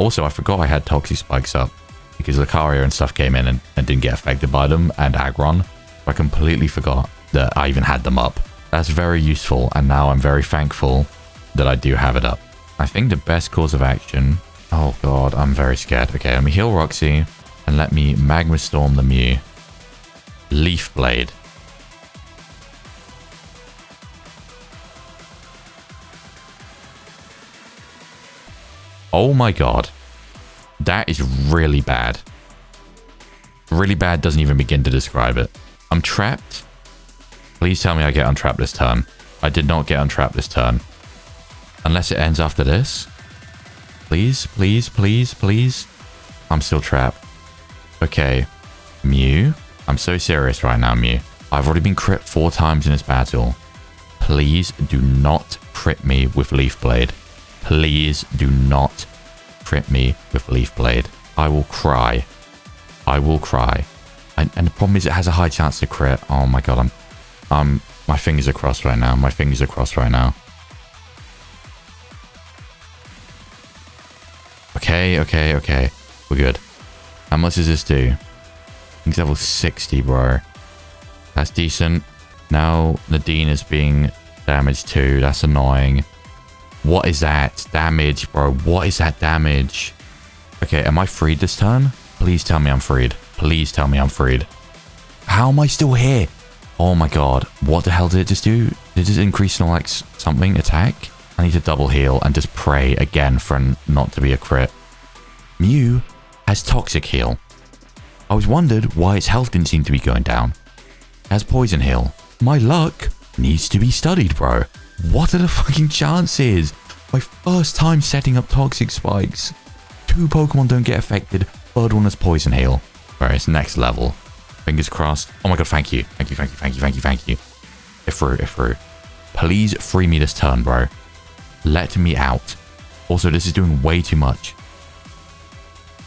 Also, I forgot I had Toxic Spikes up because Lucario and stuff came in and didn't get affected by them, and Aggron. I completely forgot that I even had them up. That's very useful, and now I'm very thankful that I do have it up. I think the best course of action... Oh god, I'm very scared. Okay, let me heal Roxy, and let me Magma Storm the Mew. Leaf Blade. Oh my god. That is really bad. Really bad doesn't even begin to describe it. I'm trapped. Please tell me I get untrapped this turn. I did not get untrapped this turn. Unless it ends after this. Please, please, please, please. I'm still trapped. Okay. Mew. I'm so serious right now, Mew. I've already been crit 4 times in this battle. Please do not crit me with Leaf Blade. Please do not crit me with Leaf Blade. I will cry. I will cry. And the problem is it has a high chance to crit. Oh my god, my fingers are crossed right now. My fingers are crossed right now. Okay, okay, okay. We're good. How much does this do? I think it's level 60, bro. That's decent. Now Nadine is being damaged too. That's annoying. What is that damage, bro? What is that damage? Okay, am I freed this turn? Please tell me I'm freed. Please tell me I'm freed. How am I still here? Oh my god. What the hell did it just do? Did it just increase Snorlax something attack? I need to double heal and just pray again for not to be a crit. Mew has Toxic Heal. I was wondered why its health didn't seem to be going down. It has Poison Heal. My luck needs to be studied, bro. What are the fucking chances? My first time setting up Toxic Spikes. 2 Pokemon don't get affected. Third one has Poison Heal. Bro, it's next level. Fingers crossed. Oh my god, thank you. Thank you, thank you, thank you, thank you, thank you. Ifru. Please free me this turn, bro. Let me out. Also, this is doing way too much.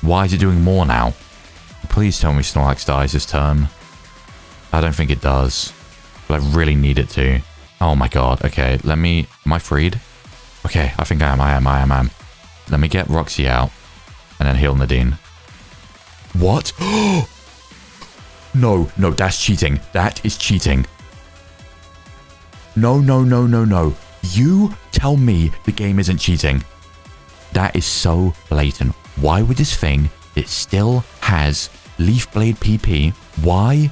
Why is it doing more now? Please tell me Snorlax dies this turn. I don't think it does. But I really need it to. Oh my god. Okay, let me... Am I freed? Okay, I think I am. Let me get Roxy out. And then heal Nadine. What? No, that's cheating. That is cheating. No. You tell me the game isn't cheating. That is so blatant. Why would this thing, it still has Leaf Blade PP, why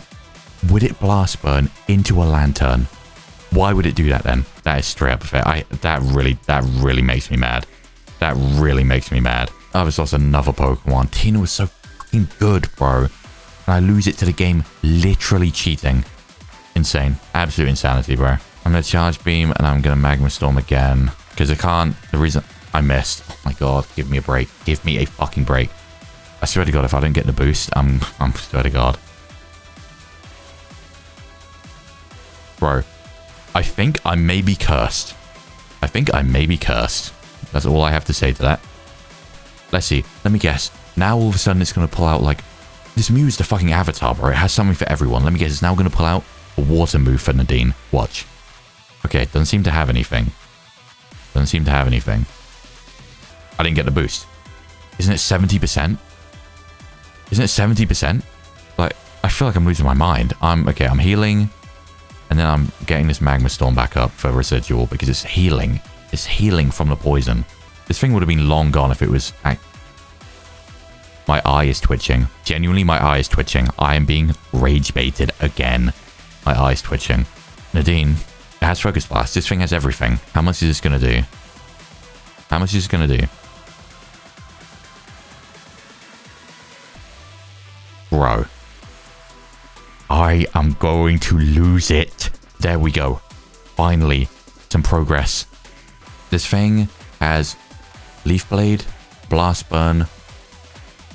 would it Blast Burn into a Lantern? Why would it do that then? That is straight up fair. That really makes me mad. That really makes me mad. I just lost another Pokemon. Tina was so fucking good, bro. And I lose it to the game literally cheating. Insane. Absolute insanity, bro. I'm going to Charge Beam and I'm going to Magma Storm again. Because I can't... The reason... I missed. Oh my god. Give me a break. Give me a fucking break. I swear to god, if I don't get the boost, I'm swear to god. Bro. I think I may be cursed. That's all I have to say to that. Let's see. Let me guess. Now all of a sudden it's going to pull out like... This Mew is the fucking avatar, bro. It has something for everyone. Let me guess. It's now going to pull out a water move for Nadine. Watch. Okay. Doesn't seem to have anything. I didn't get the boost. Isn't it 70%? Like, I feel like I'm losing my mind. I'm healing. And then I'm getting this Magma Storm back up for residual because it's healing. It's healing from the poison. This thing would have been long gone if it was... My eye is twitching. Genuinely, my eye is twitching. I am being rage baited again. My eye is twitching. Nadine, it has Focus Blast. This thing has everything. How much is this going to do? Bro. I am going to lose it. There we go. Finally, some progress. This thing has Leaf Blade, Blast Burn,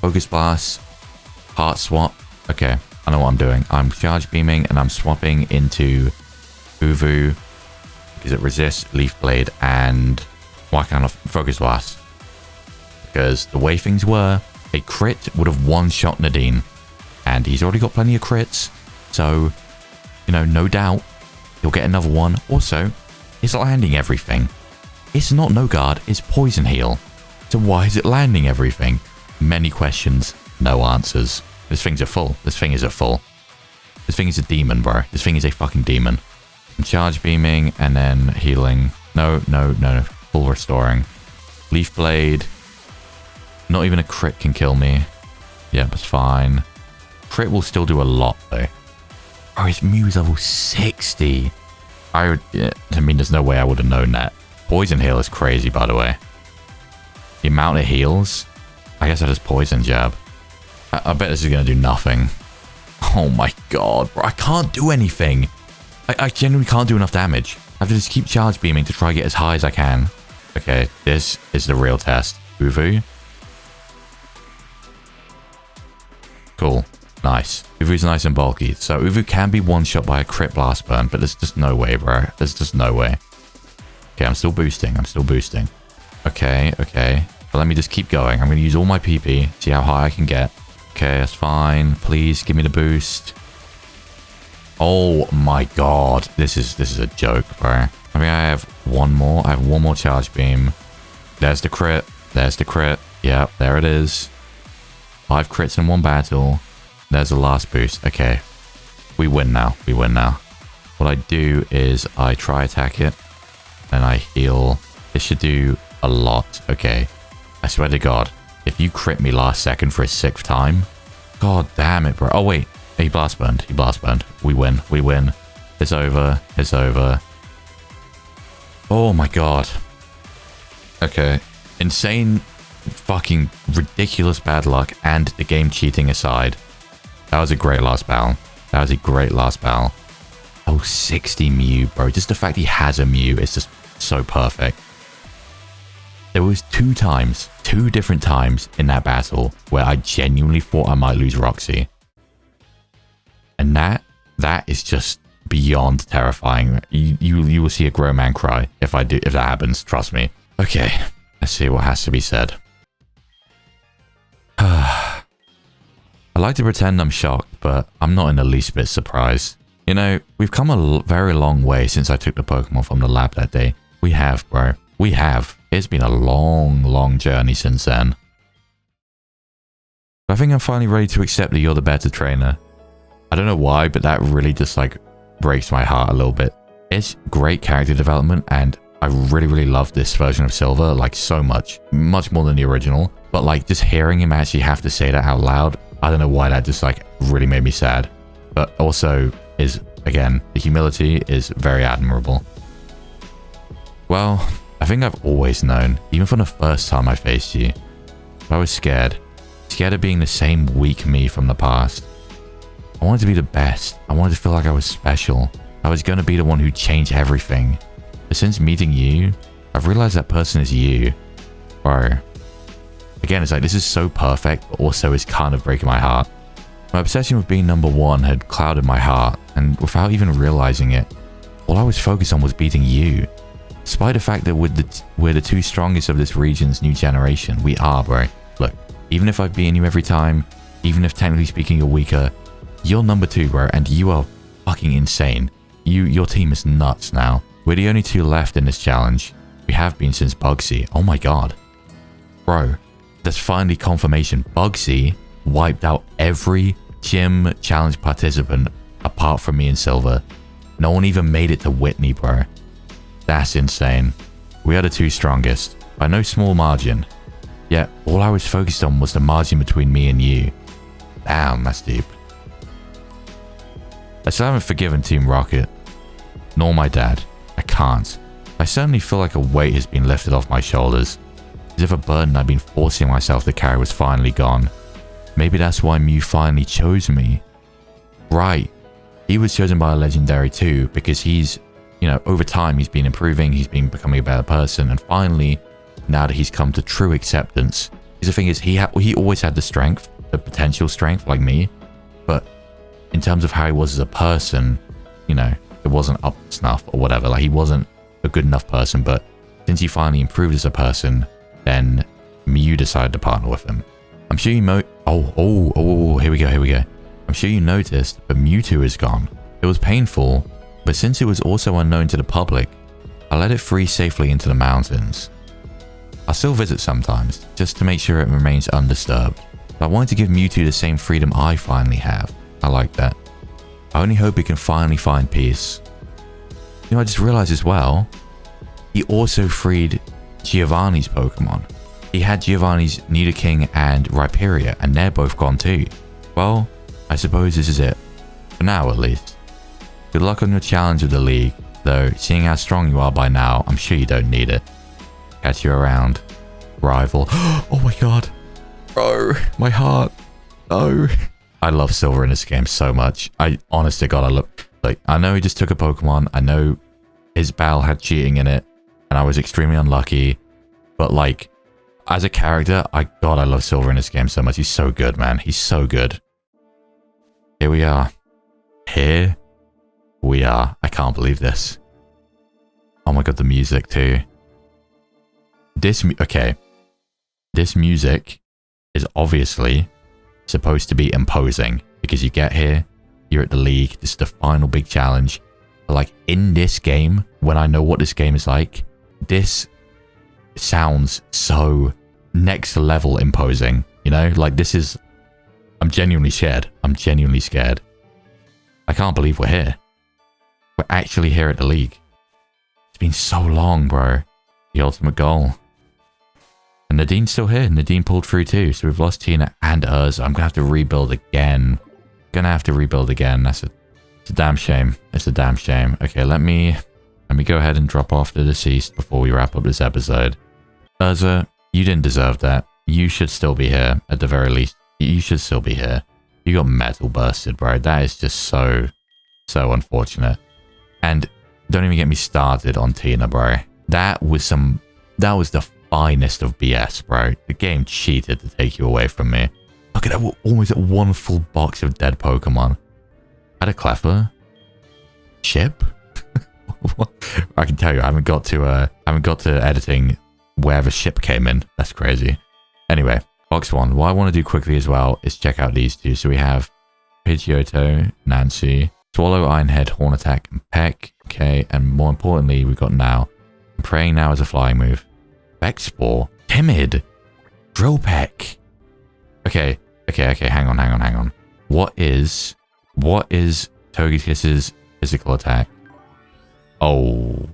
Focus Blast, Heart Swap. Okay, I know what I'm doing. I'm Charge Beaming and I'm swapping into Uvu because it resists Leaf Blade and why can't I Focus Blast? Because the way things were, a crit would have one-shot Nadine. And he's already got plenty of crits. So, you know, no doubt he'll get another one. Also, it's landing everything. It's not No Guard, it's Poison Heal. So why is it landing everything? Many questions, no answers. This thing's a full. This thing is a full. This thing is a demon, bro. This thing is a fucking demon. I'm charge beaming and then healing. No. Full restoring. Leaf blade. Not even a crit can kill me. Yep, it's fine. Crit will still do a lot though. Oh, his Mew is level 60. I mean, there's no way I would have known that. Poison heal is crazy, by the way. The amount it heals. I guess I just poison jab. I bet this is going to do nothing. Oh my god, bro. I can't do anything. I genuinely can't do enough damage. I have to just keep charge beaming to try to get as high as I can. Okay, this is the real test. Uvu. Cool. Nice. Uvu's nice and bulky. So Uvu can be one-shot by a crit blast burn, but there's just no way, bro. There's just no way. Okay, I'm still boosting. Okay. But let me just keep going. I'm going to use all my PP, see how high I can get. Okay, that's fine. Please give me the boost. Oh my god. This is a joke, bro. I mean, I have one more. I have one more charge beam. There's the crit. Yep, there it is. 5 crits in one battle. There's the last boost. Okay. We win now. What I do is I try attack it. And I heal. This should do a lot. Okay. I swear to god. If you crit me last second for a 6th time. God damn it, bro. Oh, wait. He blast burned. We win. It's over. Oh my god. Okay. Insane, fucking ridiculous bad luck and the game cheating aside. That was a great last battle. Oh, 60 Mew, bro. Just the fact he has a Mew is just so perfect. There was 2 different times in that battle where I genuinely thought I might lose Roxy. And that is just beyond terrifying. You will see a grown man cry if that happens, trust me. Okay, let's see what has to be said. I like to pretend I'm shocked, but I'm not in the least bit surprised. You know, we've come a very long way since I took the Pokemon from the lab that day. We have, bro. We have. It's been a long journey since then. But I think I'm finally ready to accept that you're the better trainer. I don't know why, but that really just like breaks my heart a little bit. It's great character development and I really love this version of Silver like so much more than the original. But like just hearing him actually have to say that out loud, I don't know why that just like really made me sad. But also is, again, the humility is very admirable. Well, I think I've always known, even from the first time I faced you. But I was scared. Scared of being the same weak me from the past. I wanted to be the best. I wanted to feel like I was special. I was going to be the one who changed everything. But since meeting you, I've realized that person is you. Bro. Again, it's like this is so perfect, but also is kind of breaking my heart. My obsession with being #1 had clouded my heart, and without even realizing it, all I was focused on was beating you. Despite the fact that we're the 2 strongest of this region's new generation, we are, bro. Look, even if I've beaten you every time, even if technically speaking you're weaker, you're #2, bro, and you are fucking insane. Your team is nuts now. We're the only 2 left in this challenge. We have been since Bugsy. Oh my god. Bro, that's finally confirmation. Bugsy wiped out every gym challenge participant apart from me and Silver. No one even made it to Whitney, bro. That's insane. We are the 2 strongest, by no small margin. Yet, all I was focused on was the margin between me and you. Damn, that's deep. I still haven't forgiven Team Rocket. Nor my dad. I can't. I certainly feel like a weight has been lifted off my shoulders. As if a burden I'd been forcing myself to carry was finally gone. Maybe that's why Mew finally chose me. Right. He was chosen by a legendary too, because he's, you know, over time he's been improving, he's been becoming a better person, and finally, now that he's come to true acceptance. Because the thing is, he always had the strength, the potential strength, like me, but in terms of how he was as a person, you know, it wasn't up to snuff or whatever. Like, he wasn't a good enough person, but since he finally improved as a person, then Mew decided to partner with him. I'm sure you here we go. I'm sure you noticed, but Mewtwo is gone. It was painful, but since it was also unknown to the public, I let it free safely into the mountains. I'll still visit sometimes, just to make sure it remains undisturbed. But I wanted to give Mewtwo the same freedom I finally have. I like that. I only hope he can finally find peace. You know, I just realized as well, he also freed Giovanni's Pokemon. He had Giovanni's Nidoking and Rhyperior, and they're both gone too. Well, I suppose this is it. For now, at least. Good luck on your challenge of the league, though seeing how strong you are by now, I'm sure you don't need it. Catch you around, rival. Oh my god. Bro, my heart. Oh. I love Silver in this game so much. Honest to god, I know he just took a Pokemon. I know his battle had cheating in it, and I was extremely unlucky. But like, as a character, I love Silver in this game so much. He's so good, man. He's so good. Here we are. Here we are. I can't believe this. Oh my god, the music too. Okay. This music is obviously supposed to be imposing, because you get here, you're at the league, this is the final big challenge. But like, in this game, when I know what this game is like, this sounds so next level imposing, you know? Like, this is... I'm genuinely scared. I'm genuinely scared. I can't believe we're here. We're actually here at the league. It's been so long, bro. The ultimate goal. And Nadine's still here. Nadine pulled through too. So we've lost Tina and Urza. I'm going to have to rebuild again. That's it's a damn shame. It's a damn shame. Okay, let me go ahead and drop off the deceased before we wrap up this episode. Urza, you didn't deserve that. You should still be here, at the very least. You should still be here. You got metal bursted, bro. That is just so unfortunate. And don't even get me started on Tina, bro. That was the finest of BS, bro. The game cheated to take you away from me. Look at that, we're almost at one full box of dead Pokemon. Had a Cleffa? Chip? I can tell you, I haven't got to editing where the ship came in. That's crazy. Anyway, box 1. What I want to do quickly as well is check out these two. So we have Pidgeotto, Nancy, Swallow, Ironhead, Horn Attack, and Peck. Okay, and more importantly, we've got now. Praying now as a flying move. Bexpore, Timid, Drill Peck. Okay, hang on. What is Togekiss's physical attack? Oh.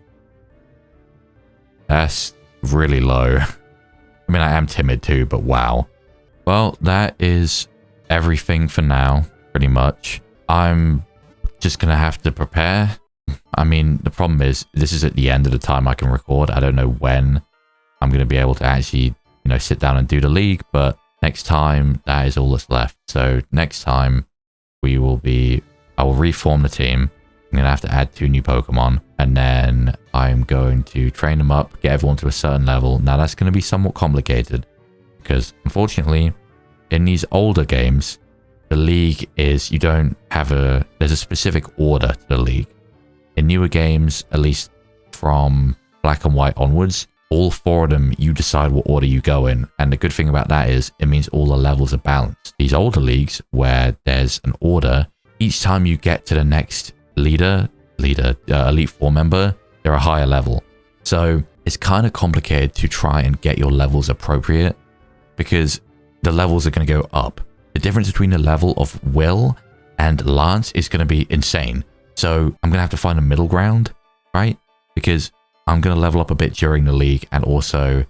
That's really low. I mean, I am timid too, but wow. Well, that is everything for now, pretty much. I'm just gonna have to prepare. I mean, the problem is, this is at the end of the time I can record. I don't know when I'm gonna be able to actually, you know, sit down and do the league, but next time, that is all that's left. So next time, I will reform the team. I'm gonna have to add 2 new Pokemon, and then I'm going to train them up, get everyone to a certain level. Now that's going to be somewhat complicated, because unfortunately, in these older games, the league is, there's a specific order to the league. In newer games, at least from Black and White onwards, all 4 of them, you decide what order you go in. And the good thing about that is, it means all the levels are balanced. These older leagues, where there's an order, each time you get to the next Elite 4 member, they're a higher level. So it's kind of complicated to try and get your levels appropriate, because the levels are going to go up. The difference between the level of Will and Lance is going to be insane. So I'm going to have to find a middle ground, right? Because I'm going to level up a bit during the league, and also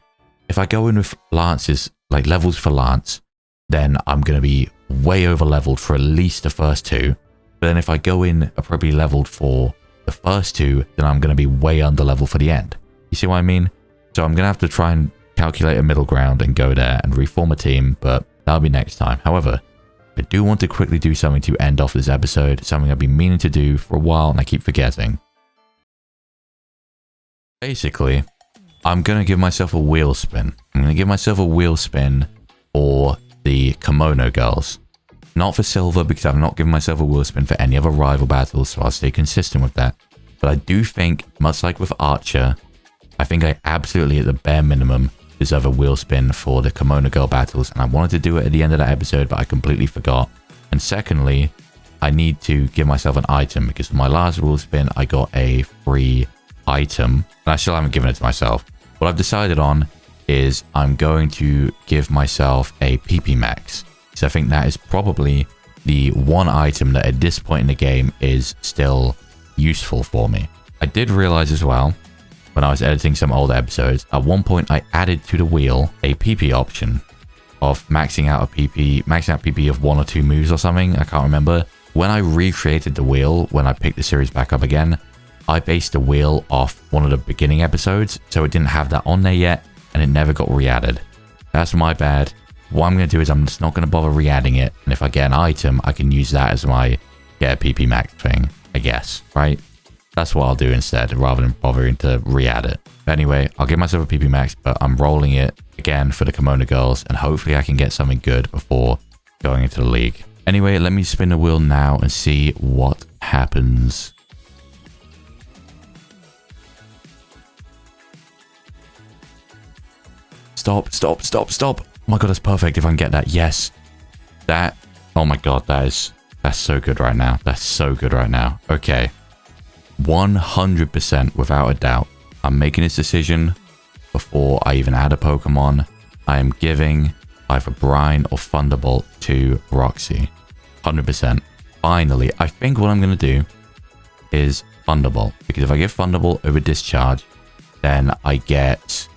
if I go in with Lance's, like levels for Lance, then I'm going to be way over leveled for at least the first 2. But then if I go in appropriately leveled for the first 2, then I'm going to be way under level for the end. You see what I mean? So I'm going to have to try and calculate a middle ground and go there and reform a team, but that'll be next time. However, I do want to quickly do something to end off this episode, something I've been meaning to do for a while and I keep forgetting. Basically, I'm going to give myself a wheel spin. I'm going to give myself a wheel spin for the Kimono Girls. Not for Silver, because I've not given myself a wheel spin for any other rival battles, so I'll stay consistent with that. But I do think, much like with Archer, I think I absolutely, at the bare minimum, deserve a wheel spin for the Kimono Girl battles, and I wanted to do it at the end of that episode, but I completely forgot. And secondly, I need to give myself an item, because for my last wheel spin, I got a free item, and I still haven't given it to myself. What I've decided on is I'm going to give myself a PP Max. So I think that is probably the one item that at this point in the game is still useful for me. I did realize as well, when I was editing some old episodes, at one point I added to the wheel a PP option of maxing out PP of 1 or 2 moves or something. I can't remember. When I recreated the wheel, when I picked the series back up again, I based the wheel off one of the beginning episodes, so it didn't have that on there yet, and it never got re-added. That's my bad. What I'm going to do is I'm just not going to bother re-adding it, and if I get an item, I can use that as my get a PP Max thing, I guess, right? That's what I'll do instead, rather than bothering to re-add it. But anyway, I'll give myself a PP Max, but I'm rolling it again for the Kimono Girls, and hopefully I can get something good before going into the league. Anyway, let me spin the wheel now and see what happens. Stop, stop, stop, stop. Oh my god, that's perfect if I can get that. Yes. That, oh my god, that's so good right now. That's so good right now. Okay. 100% without a doubt. I'm making this decision before I even add a Pokemon. I am giving either Brine or Thunderbolt to Roxy. 100%. Finally, I think what I'm going to do is Thunderbolt. Because if I give Thunderbolt over Discharge, then I get...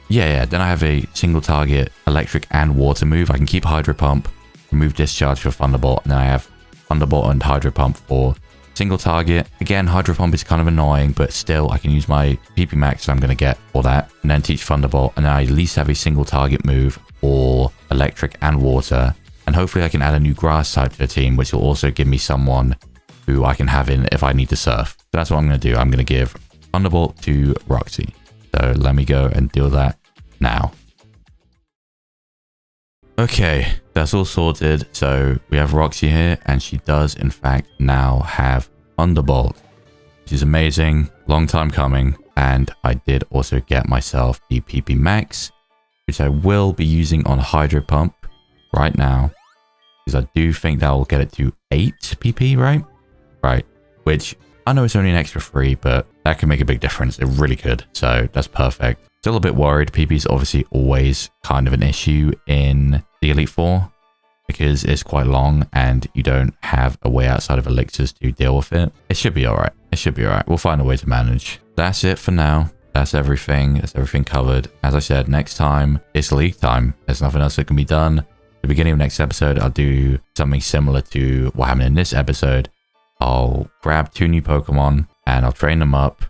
Yeah, then I have a single target electric and water move. I can keep Hydro Pump, remove Discharge for Thunderbolt, and then I have Thunderbolt and Hydro Pump for single target. Again, Hydro Pump is kind of annoying, but still I can use my PP Max that I'm going to get for that, and then teach Thunderbolt, and then I at least have a single target move for electric and water, and hopefully I can add a new grass type to the team, which will also give me someone who I can have in if I need to surf. So that's what I'm going to do. I'm going to give Thunderbolt to Roxy. So let me go and do that now. Okay, that's all sorted. So we have Roxy here, and she does in fact now have Thunderbolt, which is amazing. Long time coming. And I did also get myself the PP Max, which I will be using on Hydro Pump right now, because I do think that will get it to 8 PP, right? Right, which I know it's only an extra 3, but that can make a big difference. It really could. So that's perfect. Still a bit worried. PP is obviously always kind of an issue in the Elite Four because it's quite long and you don't have a way outside of elixirs to deal with it. It should be all right. It should be all right. We'll find a way to manage. That's it for now. That's everything. That's everything covered. As I said, next time it's league time. There's nothing else that can be done. At the beginning of next episode, I'll do something similar to what happened in this episode. I'll grab 2 new Pokemon and I'll train them up,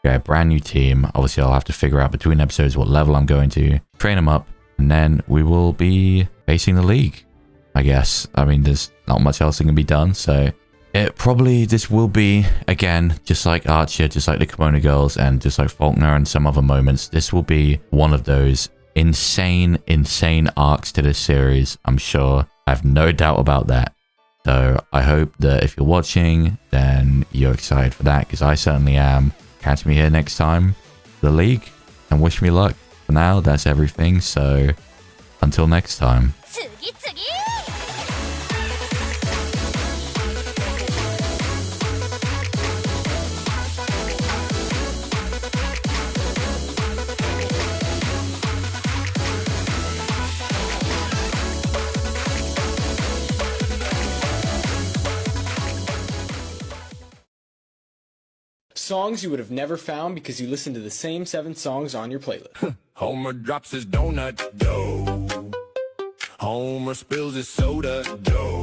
get a brand new team. Obviously, I'll have to figure out between episodes what level I'm going to, train them up, and then we will be facing the league, I guess. I mean, there's not much else that can be done, so this will be, again, just like Archer, just like the Kimono Girls, and just like Faulkner and some other moments, this will be one of those insane arcs to this series, I'm sure. I have no doubt about that. So I hope that if you're watching, then you're excited for that, because I certainly am. Catch me here next time for the league, and wish me luck. For now, that's everything, so until next time. Songs you would have never found because you listened to the same 7 songs on your playlist. Homer drops his donut dough. Homer spills his soda dough.